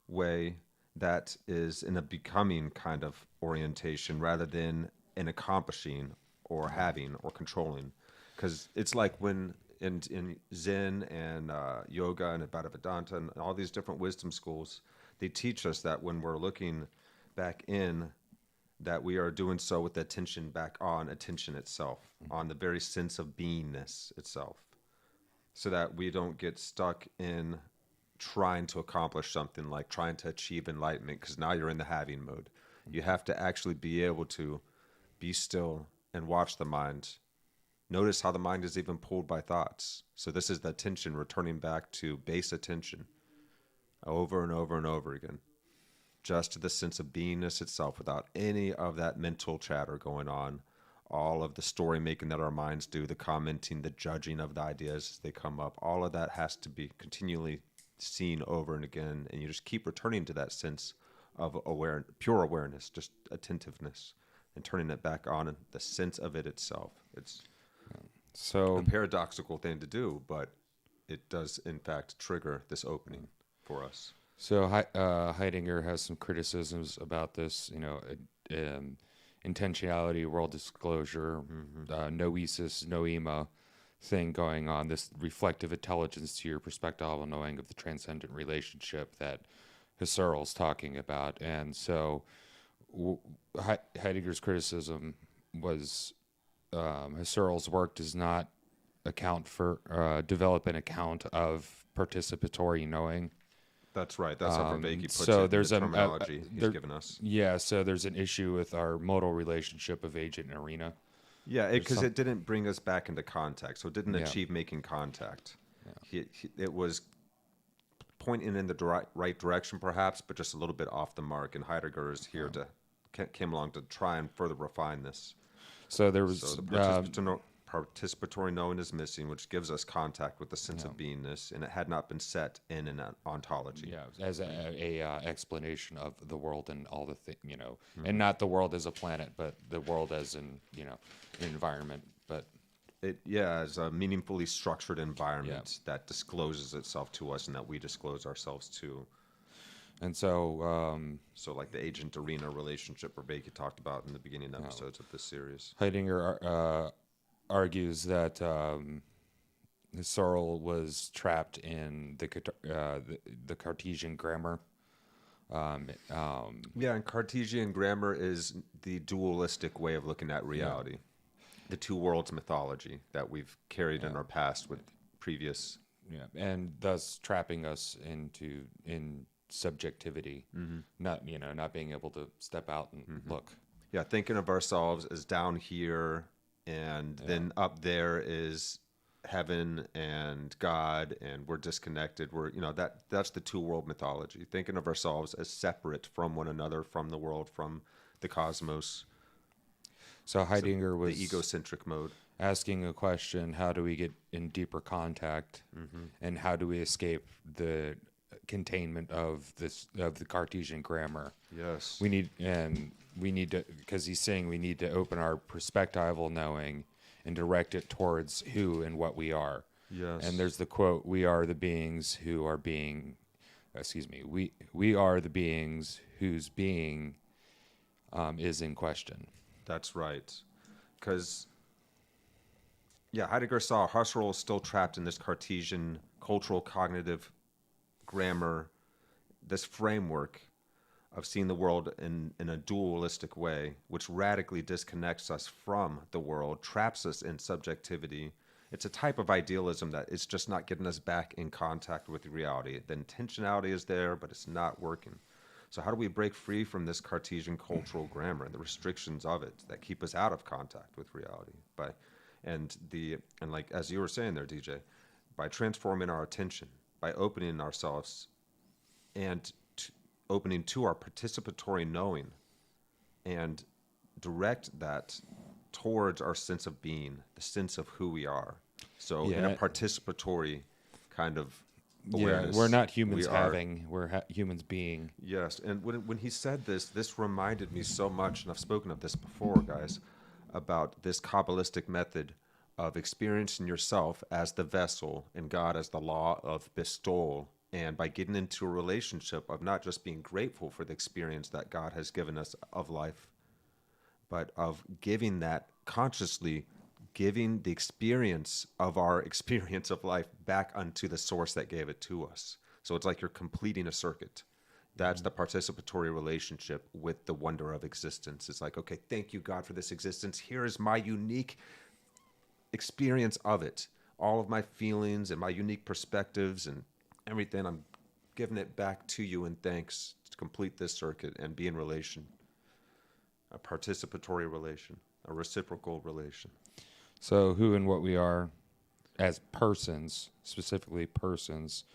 way that is in a becoming kind of orientation rather than an accomplishing or having or controlling. Because it's like when in Zen and yoga and Bhaktivedanta and all these different wisdom schools, they teach us that when we're looking back in, that we are doing so with the attention back on attention itself, on the very sense of beingness itself, so that we don't get stuck in trying to accomplish something like trying to achieve enlightenment, because now you're in the having mode. You have to actually be able to be still and watch the mind. Notice how the mind is even pulled by thoughts. So this is the attention returning back to base attention over and over and over again, just to the sense of beingness itself, without any of that mental chatter going on, all of the story making that our minds do, the commenting, the judging of the ideas as they come up. All of that has to be continually seen over and again, and you just keep returning to that sense of pure awareness, just attentiveness, and turning it back on, and the sense of it itself. It's a paradoxical thing to do, but it does in fact trigger this opening for us. So Heidegger has some criticisms about this, intentionality, world disclosure, noesis, noema thing going on, this reflective intelligence to your perspectival knowing of the transcendent relationship that Husserl's talking about. And so Heidegger's criticism was Husserl's work does not develop an account of participatory knowing. That's right. That's how Vervaeke puts so it there's in the terminology he's given us. Yeah, so there's an issue with our modal relationship of agent and arena. Yeah, because it didn't bring us back into contact, so it didn't Yeah. achieve making contact. It was pointing in the right direction, perhaps, but just a little bit off the mark. And Heidegger is here came along to try and further refine this. So there was So the participatory knowing is missing, which gives us contact with the sense of beingness, and it had not been set in an ontology. yeah, as a explanation of the world and all the and not the world as a planet, but the world as an an environment. But As a meaningfully structured environment that discloses itself to us and that we disclose ourselves to. And so, so like the agent arena relationship Vervaeke talked about in the beginning episodes of this series. Heidegger argues that Searle was trapped in the Cartesian grammar. And Cartesian grammar is the dualistic way of looking at reality. The two worlds mythology that we've carried in our past with previous. Yeah, and thus trapping us in subjectivity, not being able to step out and look. Yeah, thinking of ourselves as down here, and then up there is heaven and God, and we're disconnected. We're that's the two world mythology. Thinking of ourselves as separate from one another, from the world, from the cosmos. So Heidegger was the egocentric mode. Asking a question: how do we get in deeper contact, and how do we escape the containment of the Cartesian grammar? Yes, we need to, because he's saying we need to open our perspectival knowing and direct it towards who and what we are. Yes, and there's the quote: "We are the beings who are being." We are the beings whose being is in question. That's right, because Heidegger saw Husserl still trapped in this Cartesian cultural cognitive grammar, this framework of seeing the world in a dualistic way, which radically disconnects us from the world, traps us in subjectivity. It's a type of idealism that is just not getting us back in contact with reality. The intentionality is there, but it's not working. So how do we break free from this Cartesian cultural grammar and the restrictions of it that keep us out of contact with reality? And like as you were saying there, DJ, by transforming our attention, by opening ourselves and opening to our participatory knowing, and direct that towards our sense of being, the sense of who we are. So in a participatory kind of awareness, we're not humans we're humans being. Yes, and when he said this reminded me so much, and I've spoken of this before, guys, about this Kabbalistic method of experiencing yourself as the vessel and God as the law of bestowal, and by getting into a relationship of not just being grateful for the experience that God has given us of life, but of giving that consciously, giving the experience of our experience of life back unto the source that gave it to us. So it's like you're completing a circuit. That's the participatory relationship with the wonder of existence. It's like, okay, thank you, God, for this existence. Here is my unique experience of it. All of my feelings and my unique perspectives and everything, I'm giving it back to you in thanks to complete this circuit and be in relation. A participatory relation, a reciprocal relation. So who and what we are as persons, specifically persons,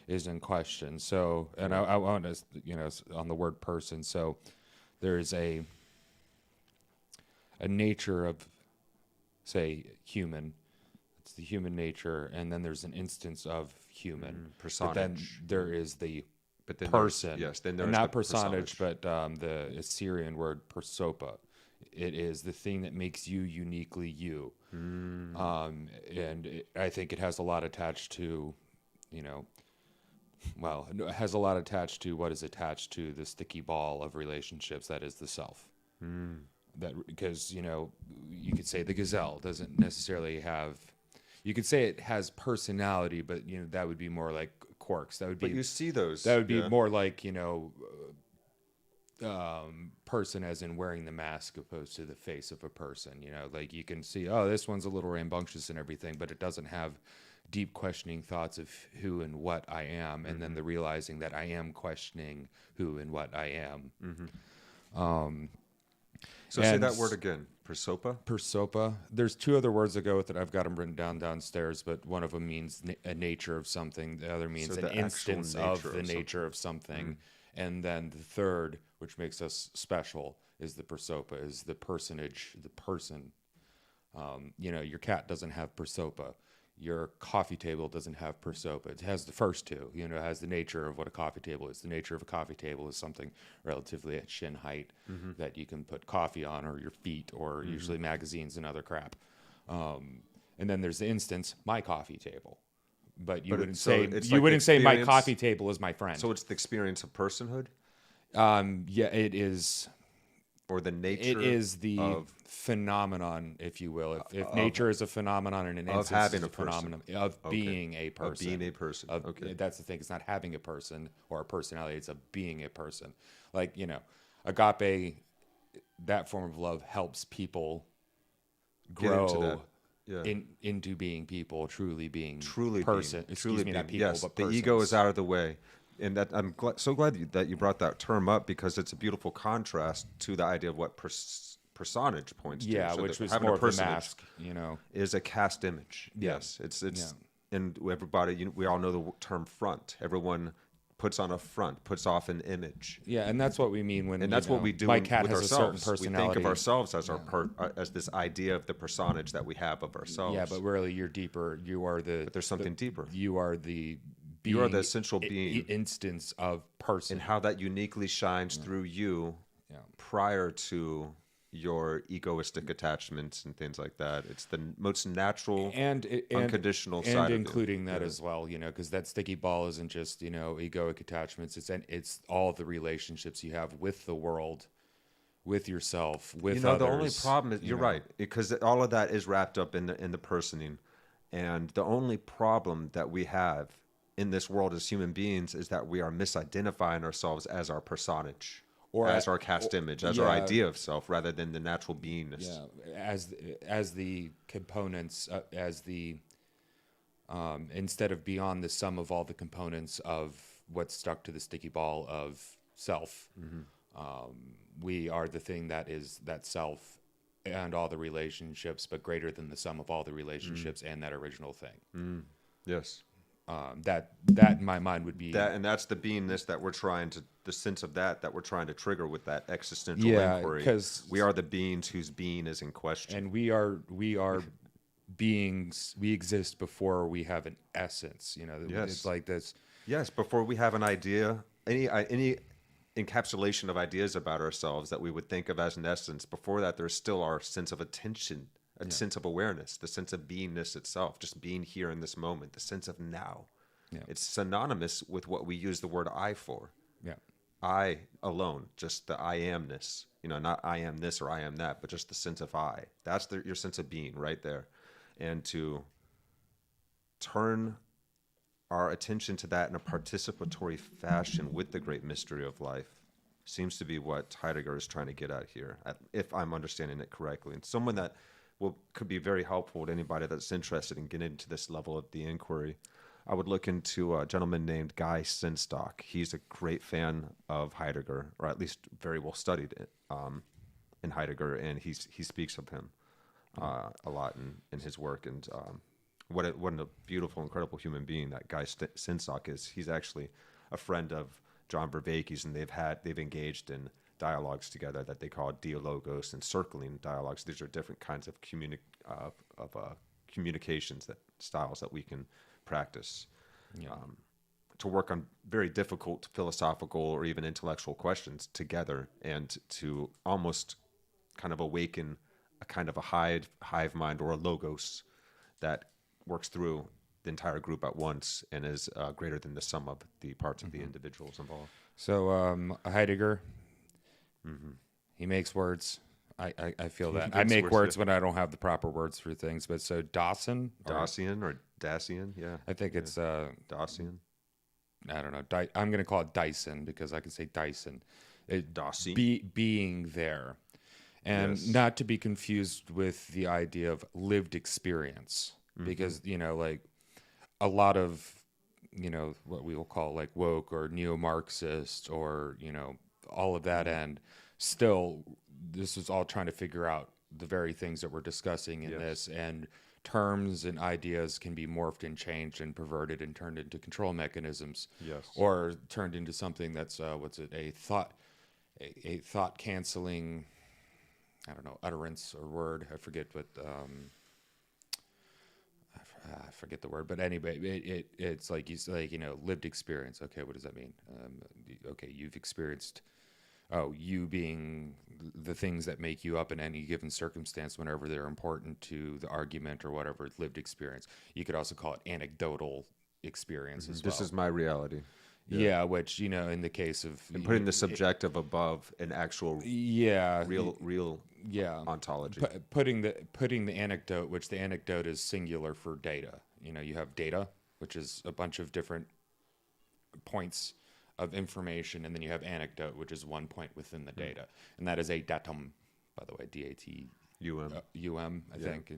is in question. So, and I want to, on the word person. So there is a nature of, say, human. It's the human nature, and then there's an instance of human. Personage. But then there is the then person. Yes, then there's and not the personage, but the Assyrian word persopa. It is the thing that makes you uniquely you. I think it has a lot attached to, it has a lot attached to what is attached to the sticky ball of relationships that is the self. That because you could say the gazelle doesn't necessarily have. You could say it has personality, but that would be more like quirks. That would be. But you see those. That would be more like person as in wearing the mask opposed to the face of a person. You know, like you can see, oh, this one's a little rambunctious and everything, but it doesn't have deep questioning thoughts of who and what I am, and then the realizing that I am questioning who and what I am. So say that word again, prosopa? Prosopa. There's two other words that go with it. I've got them written down downstairs, but one of them means a nature of something. The other means an instance of the nature of something. And then the third, which makes us special, is the prosopa, is the personage, the person. You know, your cat doesn't have prosopa. Your coffee table doesn't have prosopa. It has the first two. You know, it has the nature of what a coffee table is. The nature of a coffee table is something relatively at shin height that you can put coffee on, or your feet, or usually magazines and other crap. And then there's the instance, my coffee table. But you wouldn't say my coffee table is my friend. So it's the experience of personhood? Yeah, it is. Or the nature it is the phenomenon, if you will. If nature is a phenomenon and an instance is a phenomenon of being a person. Of being a person. Okay. That's the thing. It's not having a person or a personality. It's being a person. Like, you know, agape, that form of love helps people grow into being people, truly being person. Excuse me, not people, yes, but the persons. ego is out of the way. And that I'm so glad that you brought that term up, because it's a beautiful contrast to the idea of what personage points to. Yeah, So which was having more a of the personage mask, you know. is a cast image. Yeah. Yes, it's and everybody, we all know the term front. Everyone puts on a front, puts off an image. Yeah, and that's what we mean when. And that's what we do my cat with has ourselves. A certain personality. We think of ourselves as as this idea of the personage that we have of ourselves. Yeah, but really, you're deeper. You are the. But there's something deeper. You are the. You are the essential being. Instance of person. And how that uniquely shines through you prior to your egoistic attachments and things like that. It's the most natural and unconditional side of it. And including that as well, you know, because that sticky ball isn't just, you know, egoic attachments. It's all the relationships you have with the world, with yourself, with others. The only problem is, you're right, because all of that is wrapped up in the personing. And the only problem that we have in this world as human beings is that we are misidentifying ourselves as our personage, or as our cast image, as our idea of self, rather than the natural beingness. Yeah, as the components, as the instead of beyond the sum of all the components of what's stuck to the sticky ball of self, we are the thing that is that self and all the relationships, but greater than the sum of all the relationships and that original thing. Yes. That in my mind would be that, and that's the beingness that we're trying to, the sense of that we're trying to trigger with that existential inquiry. Because we are the beings whose being is in question, and we are beings. We exist before we have an essence. You know, it's like this. Yes, before we have an idea, any encapsulation of ideas about ourselves that we would think of as an essence. Before that, there's still our sense of attention. A sense of awareness, the sense of beingness itself, just being here in this moment, the sense of now. Yeah. It's synonymous with what we use the word I for. Yeah. I alone, just the I amness. You know, not I am this or I am that, but just the sense of I. That's your sense of being right there. And to turn our attention to that in a participatory fashion with the great mystery of life seems to be what Heidegger is trying to get at here, if I'm understanding it correctly. And someone that could be very helpful to anybody that's interested in getting into this level of the inquiry, I would look into a gentleman named Guy Senstock. He's a great fan of Heidegger, or at least very well studied in Heidegger, and he speaks of him a lot in his work. And what a beautiful, incredible human being that Guy Senstock is. He's actually a friend of John Vervaeke's, and they've engaged in dialogues together that they call dialogos and circling dialogues. These are different kinds of communications styles that we can practice to work on very difficult philosophical or even intellectual questions together, and to almost kind of awaken a kind of a hive mind or a logos that works through the entire group at once and is greater than the sum of the parts of the individuals involved. So Heidegger, he makes words. I feel that. I make words when I don't have the proper words for things. But so Dasein or Dasein, yeah. I think it's Dasein. I don't know. I'm going to call it Dyson because I can say Dyson. being there. And Yes. not to be confused with the idea of lived experience, because, like a lot of, what we will call like woke or neo-Marxist or, all of that end, still, this is all trying to figure out the very things that we're discussing in this, and terms and ideas can be morphed and changed and perverted and turned into control mechanisms, or turned into something that's, a thought canceling, I don't know, utterance or word. I forget what, I forget the word, but anyway, it's like lived experience. Okay, what does that mean? Okay, you've experienced, you being the things that make you up in any given circumstance whenever they're important to the argument or whatever, lived experience. You could also call it anecdotal experience as well. This is my reality. Yeah, which, in the case of... And putting the subjective above an actual real ontology. Putting the anecdote, which the anecdote is singular for data. You have data, which is a bunch of different points of information, and then you have anecdote, which is one point within the data. And that is a datum, by the way, D-A-T-U-M, I think.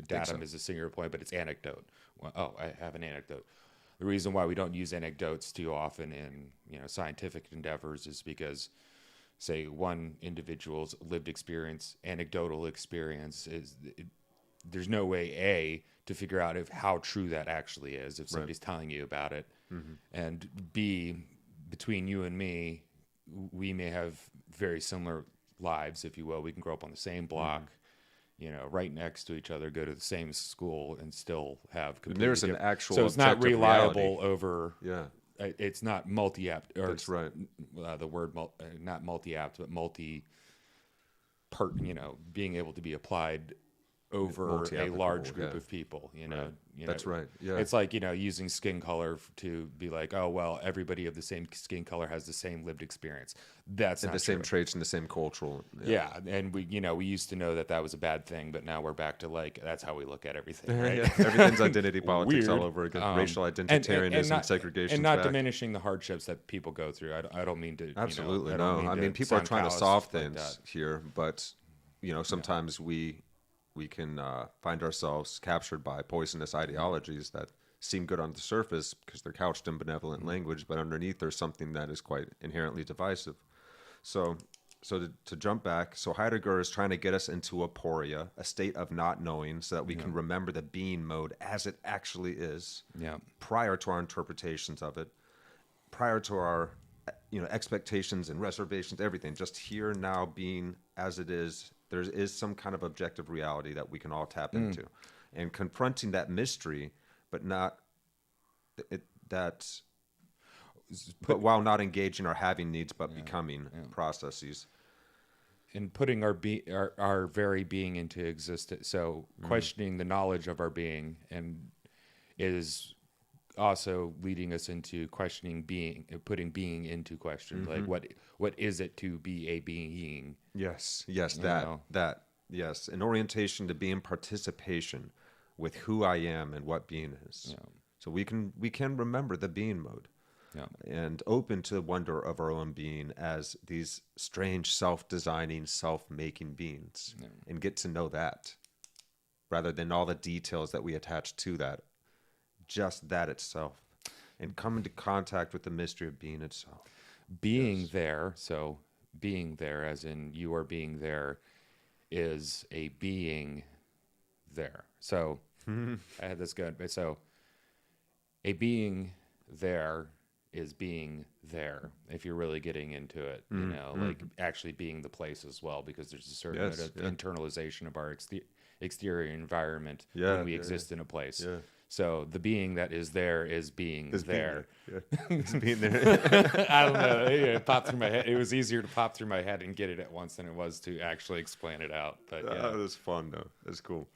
Datum is a singular point, but it's anecdote. Well, I have an anecdote. The reason why we don't use anecdotes too often in scientific endeavors is because, say, one individual's lived experience, anecdotal experience, there's no way to figure out how true that actually is if somebody's telling you about it, and B, between you and me, we may have very similar lives, if you will. We can grow up on the same block. Right next to each other, go to the same school, and still have completely there's an actual so it's not reliable reality. Over. Yeah, it's not multi-apt. Or that's right. The word not multi-apt, but being able to be applied over a large group of people. That's right. Yeah, it's like using skin color to be like, oh well, everybody of the same skin color has the same lived experience. That's not the true. same traits and the same cultural. Yeah, and we used to know that was a bad thing, but now we're back to like that's how we look at everything. Right? Everything's identity politics Weird. all over again. Racial identitarianism, segregation, and not diminishing the hardships that people go through. I don't mean to. Absolutely no. I mean, people are trying to solve things here, but sometimes we can find ourselves captured by poisonous ideologies that seem good on the surface because they're couched in benevolent language, but underneath there's something that is quite inherently divisive. So to jump back, so Heidegger is trying to get us into aporia, a state of not knowing, so that we can remember the being mode as it actually is, prior to our interpretations of it, prior to our expectations and reservations, everything, just here now being as it is. There is some kind of objective reality that we can all tap into, and confronting that mystery, but but while not engaging our having needs, but becoming processes, and putting our very being into existence. So questioning the knowledge of our being, and is also leading us into questioning being, putting being into question. Like what is it to be a being? Yes, yes, yes, an orientation to be in participation with who I am and what being is. So we can remember the being mode, and open to the wonder of our own being as these strange self-designing, self-making beings, and get to know that, rather than all the details that we attach to that. Just that itself, and come into contact with the mystery of being itself. Being there, so being there, as in you are being there, is a being there. So I had this good. So a being there is being there. If you're really getting into it, like actually being the place as well, because there's a certain amount of internalization of our exterior environment when we exist in a place. Yeah. So the being that is there is being there. It's being there. I don't know. It popped through my head. It was easier to pop through my head and get it at once than it was to actually explain it out. But that was fun, though. That's cool.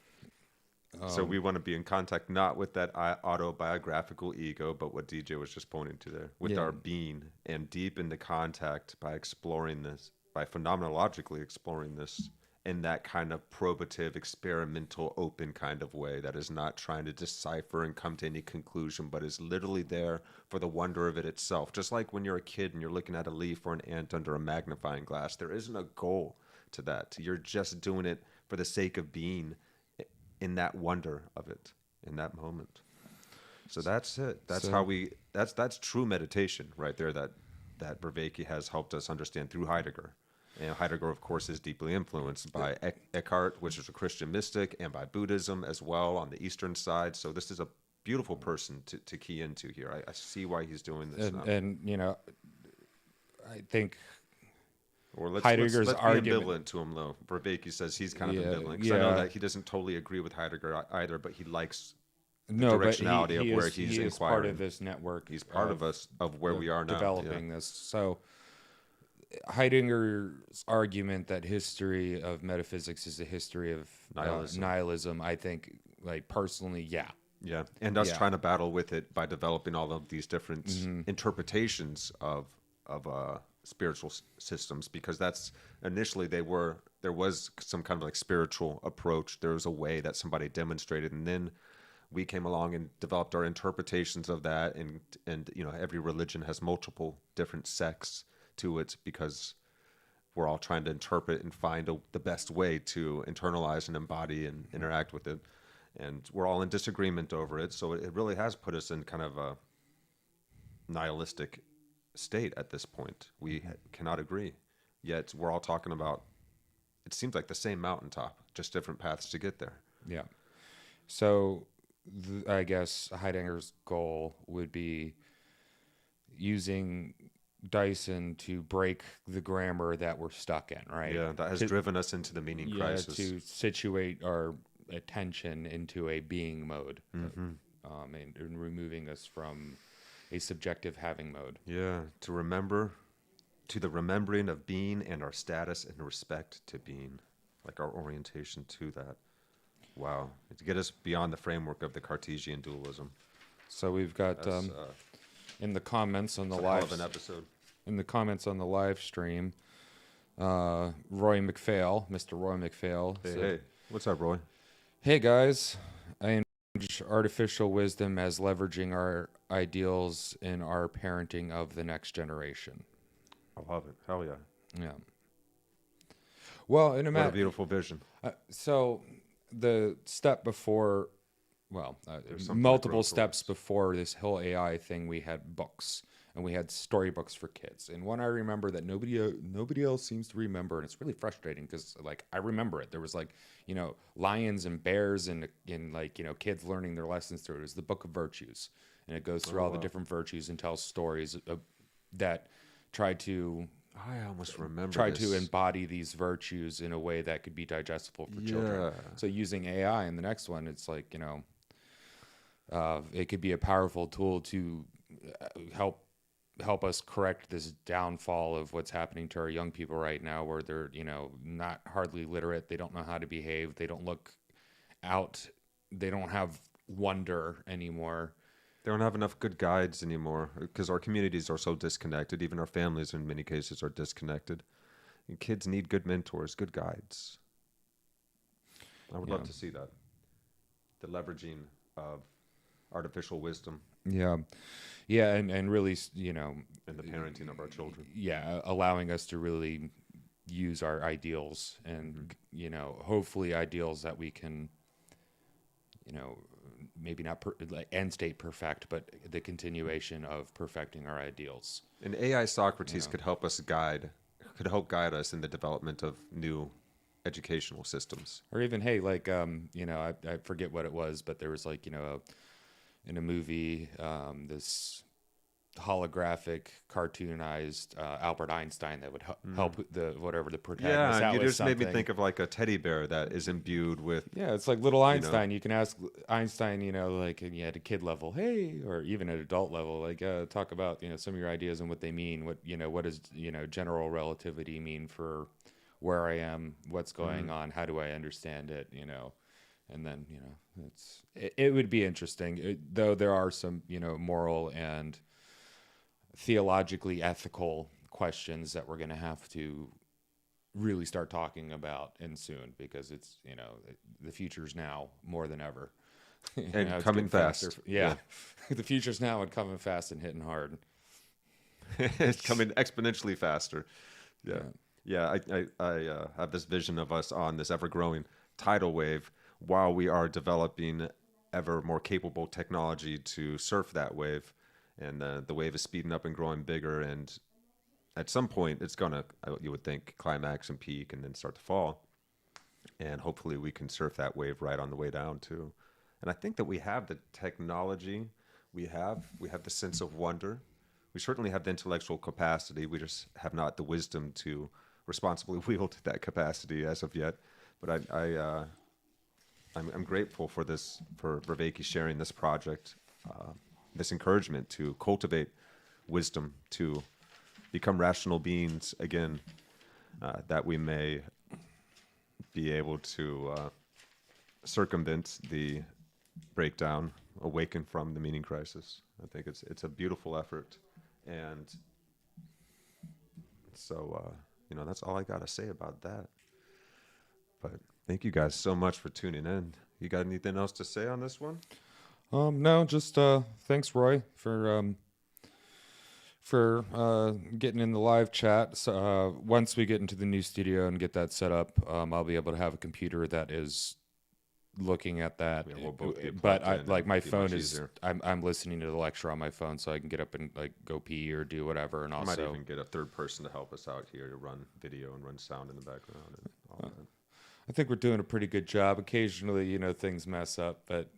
So we want to be in contact not with that autobiographical ego, but what DJ was just pointing to there, with our being, and deep into contact by exploring this, by phenomenologically exploring this in that kind of probative, experimental, open kind of way that is not trying to decipher and come to any conclusion, but is literally there for the wonder of it itself. Just like when you're a kid and you're looking at a leaf or an ant under a magnifying glass, there isn't a goal to that. You're just doing it for the sake of being in that wonder of it in that moment. So that's it. That's how we. That's true meditation right there. That Vervaeke has helped us understand through Heidegger. And Heidegger, of course, is deeply influenced by Eckhart, which is a Christian mystic, and by Buddhism as well on the Eastern side. So this is a beautiful person to key into here. I see why he's doing this. And you know, I think. Or let's Heidegger's be argument. ambivalent to him, though. Vervaeke says he's kind of ambivalent. Because I know that he doesn't totally agree with Heidegger either, but he likes the directionality of where he's inquiring. Is part of this network. He's part of us, of where we are now. Developing this. So Heidegger's argument that history of metaphysics is a history of nihilism, I think, like, personally, yeah. Yeah, and us trying to battle with it by developing all of these different interpretations of spiritual systems, because that's initially there was some kind of like spiritual approach. There was a way that somebody demonstrated, and then we came along and developed our interpretations of that, and you know, every religion has multiple different sects to it because we're all trying to interpret and find the best way to internalize and embody and interact with it, and we're all in disagreement over it. So it really has put us in kind of a nihilistic state at this point. We cannot agree, yet we're all talking about, it seems like the same mountaintop, just different paths to get there. Yeah. So I guess Heidegger's goal would be using Dyson to break the grammar that we're stuck in, right? Yeah, that has driven us into the meaning crisis. To situate our attention into a being mode, and removing us from a subjective having mode. Yeah, to the remembering of being and our status in respect to being, like our orientation to that. Wow, to get us beyond the framework of the Cartesian dualism. So we've got in the comments on the live of an episode. In the comments on the live stream, Mr. Roy McPhail. Hey, what's up, Roy? Hey guys, I encourage artificial wisdom as leveraging our ideals in our parenting of the next generation. I love it. Hell yeah. Yeah. Well, in what a beautiful vision. So the step before, multiple steps before this whole AI thing, we had books, and we had storybooks for kids. And one I remember that nobody else seems to remember, and it's really frustrating because, like, I remember it. There was, like, you know, lions and bears and like, you know, kids learning their lessons through it. It was the Book of Virtues, and it goes through all the different virtues and tells stories that try to embody these virtues in a way that could be digestible for children. So using AI in the next one, it's like, you know, it could be a powerful tool to help us correct this downfall of what's happening to our young people right now, where they're, you know, not hardly literate. They don't know how to behave. They don't look out. They don't have wonder anymore. They don't have enough good guides anymore because our communities are so disconnected. Even our families, in many cases, are disconnected. And kids need good mentors, good guides. I would love to see that. The leveraging of artificial wisdom. Yeah. Yeah, and really, you know... And the parenting of our children. Yeah, allowing us to really use our ideals and, you know, hopefully ideals that we can, you know, maybe not end state perfect, but the continuation of perfecting our ideals. And AI Socrates could help guide us in the development of new educational systems. Or even, hey, like, you know, I forget what it was, but there was, like, you know, in a movie, this holographic, cartoonized Albert Einstein that would help the protagonist. Yeah, you just made me think of like a teddy bear that is imbued with. Yeah, it's like little Einstein. You can ask Einstein, you know, like at a kid level, hey, or even at adult level, like talk about, you know, some of your ideas and what they mean. What does, you know, general relativity mean for where I am? What's going on? How do I understand it? You know. And then, you know, it would be interesting, though there are some, you know, moral and theologically ethical questions that we're going to have to really start talking about and soon, because it's, the future's now more than ever. And It's coming getting faster. fast. Yeah. The future's now and coming fast and hitting hard. It's coming exponentially faster. Yeah. I have this vision of us on this ever-growing tidal wave while we are developing ever more capable technology to surf that wave. And the wave is speeding up and growing bigger. And at some point, it's going to, you would think, climax and peak and then start to fall. And hopefully we can surf that wave right on the way down, too. And I think that we have the technology. We have the sense of wonder. We certainly have the intellectual capacity. We just have not the wisdom to responsibly wield that capacity as of yet. But I'm grateful for this, for Vervaeke sharing this project, this encouragement to cultivate wisdom, to become rational beings again, that we may be able to circumvent the breakdown, awaken from the meaning crisis. I think it's a beautiful effort, and so that's all I got to say about that. But thank you guys so much for tuning in. You got anything else to say on this one? No, just thanks, Roy, for getting in the live chat. So once we get into the new studio and get that set up, I'll be able to have a computer that is looking at that. Yeah, we'll both get but plugged in like and my be phone much is, easier. I'm listening to the lecture on my phone, so I can get up and like go pee or do whatever. And I might also, even get a third person to help us out here to run video and run sound in the background and all that. I think we're doing a pretty good job. Occasionally, things mess up, but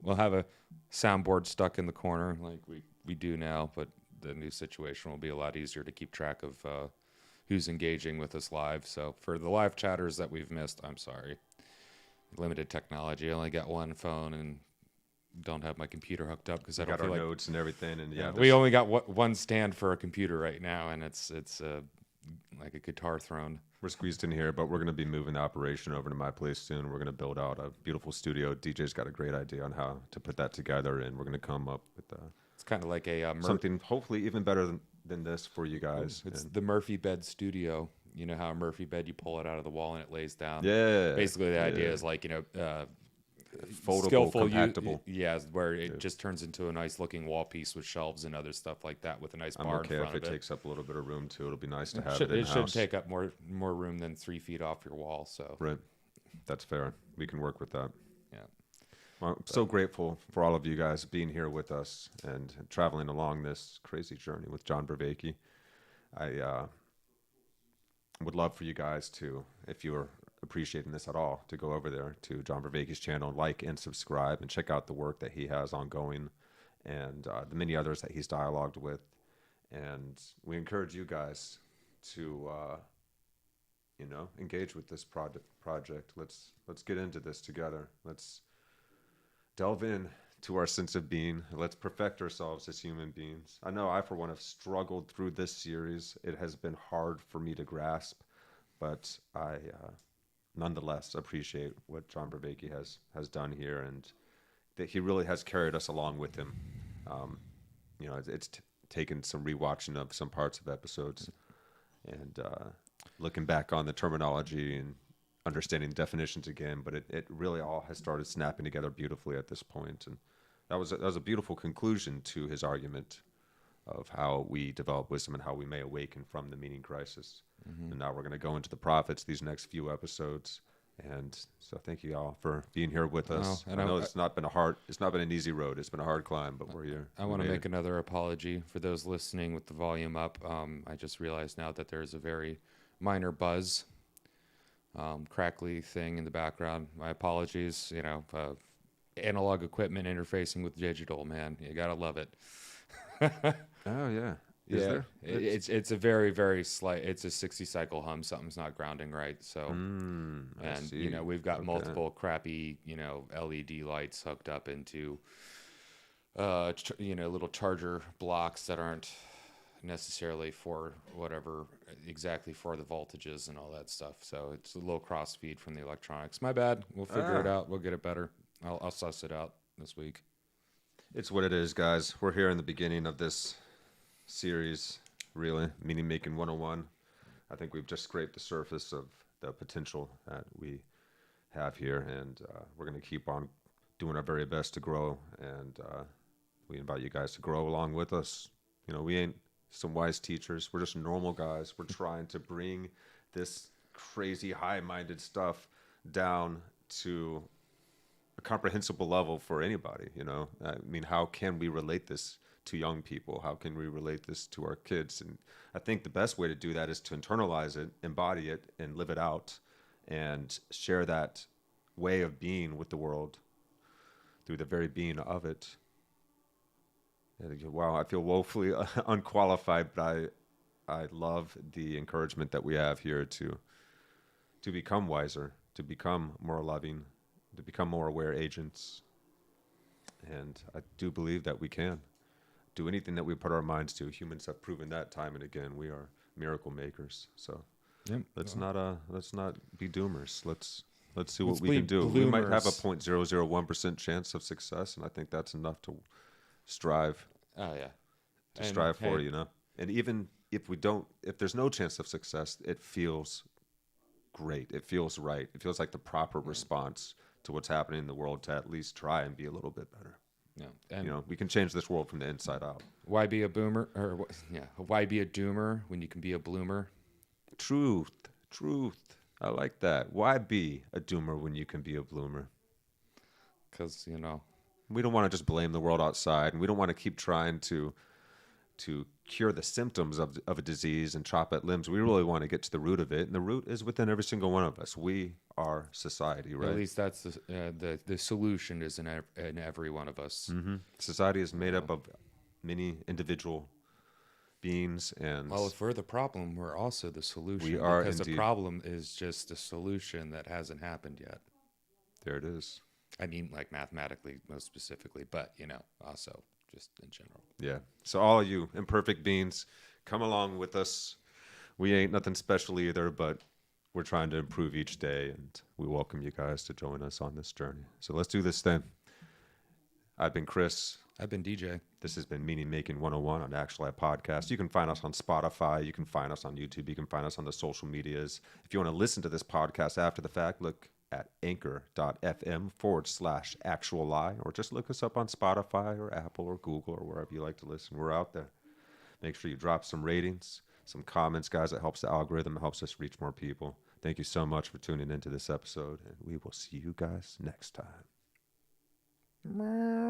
we'll have a soundboard stuck in the corner like we do now. But the new situation will be a lot easier to keep track of who's engaging with us live. So for the live chatters that we've missed, I'm sorry. Limited technology. I only got one phone and don't have my computer hooked up because I don't Got feel our like notes and everything, and we only got one stand for a computer right now, and it's like a guitar throne. we're squeezed in here, but we're going to be moving the operation over to my place soon. We're going to build out a beautiful studio. DJ's got a great idea on how to put that together, and we're going to come up with It's kind of like a something hopefully even better than this for you guys. It's And the Murphy bed studio. You know how a Murphy bed, you pull it out of the wall and it lays down. yeah, Basically, the idea is like foldable, skillful compactable. where it just turns into a nice looking wall piece with shelves and other stuff like that with a nice I'm bar okay in front if it of it. takes up a little bit of room too. It'll be nice to have It in-house. should take up more room than 3 feet off your wall. So Right, that's fair. We can work with that. yeah. Well, I'm so grateful for all of you guys being here with us and traveling along this crazy journey with John Vervaeke. I would love for you guys to, if you're appreciating this at all, to go over there to John Vervaeke's channel, like and subscribe, and check out the work that he has ongoing and the many others that he's dialogued with. And we encourage you guys to, engage with this project. Let's get into this together. Let's delve in to our sense of being. Let's perfect ourselves as human beings. I know I, for one, have struggled through this series. It has been hard for me to grasp, but I nonetheless appreciate what John Vervaeke has done here, and that he really has carried us along with him. It's taken some rewatching of some parts of episodes and looking back on the terminology and understanding definitions again, but it really all has started snapping together beautifully at this point. And that was a beautiful conclusion to his argument of how we develop wisdom and how we may awaken from the meaning crisis. Mm-hmm. And now we're going to go into the prophets these next few episodes. And so thank you all for being here with us. I know it's not been an easy road. It's been a hard climb, but we're here. I want to make another apology for those listening with the volume up. I just realized now that there's a very minor buzz, crackly thing in the background. My apologies. Analog equipment interfacing with digital, man. You gotta love it. Oh yeah. Is there? It's a very, very slight. It's a 60 cycle hum. Something's not grounding right. So, we've got multiple crappy, LED lights hooked up into, little charger blocks that aren't necessarily for whatever exactly for the voltages and all that stuff. So it's a low cross feed from the electronics. My bad. We'll figure it out. We'll get it better. I'll suss it out this week. It's what it is, guys. We're here in the beginning of this series, really, Meaning-Making 101. I think we've just scraped the surface of the potential that we have here, and we're going to keep on doing our very best to grow, and we invite you guys to grow along with us. You know, we ain't some wise teachers. We're just normal guys. We're trying to bring this crazy high-minded stuff down to a comprehensible level for anybody, you know? I mean, how can we relate this to young people? How can we relate this to our kids? And I think the best way to do that is to internalize it, embody it, and live it out, and share that way of being with the world through the very being of it. Wow, I feel woefully unqualified, but I love the encouragement that we have here to become wiser, to become more loving, to become more aware agents. And I do believe that we can do anything that we put our minds to. Humans have proven that time and again. We are miracle makers. So let's not be doomers. Let's see what we can do. Bloomers. We might have a 0.001% chance of success, and I think that's enough to strive. Oh yeah, To strive for, you know. And even if there's no chance of success, it feels great. It feels right. It feels like the proper response to what's happening in the world to at least try and be a little bit better. Yeah, and you know, we can change this world from the inside out. why be a boomer, or why be a doomer when you can be a bloomer? Truth. I like that. Why be a doomer when you can be a bloomer? Because, you know, We don't want to just blame the world outside, and we don't want to keep trying to cure the symptoms of a disease and chop at limbs. We really want to get to the root of it, and the root is within every single one of us. We are society, right? at least that's the solution is in every one of us. Mm-hmm. Society is made up of many individual beings, and Well, if we're the problem, we're also the solution. We are because indeed. the problem is just a solution that hasn't happened yet. there it is. I mean, like mathematically, most specifically, but you know, also just in general. Yeah. So all of you imperfect beings, come along with us. We ain't nothing special either, but we're trying to improve each day, and we welcome you guys to join us on this journey. So let's do this then. I've been Chris. I've been DJ. This has been Meaning-Making101 on Actuali podcast. You can find us on Spotify. You can find us on YouTube. You can find us on the social medias. If you want to listen to this podcast after the fact, look at anchor.fm/Actuali, or just look us up on Spotify or Apple or Google or wherever you like to listen. We're out there. Make sure you drop some ratings, some comments, guys. That helps the algorithm. It helps us reach more people. Thank you so much for tuning into this episode, and we will see you guys next time.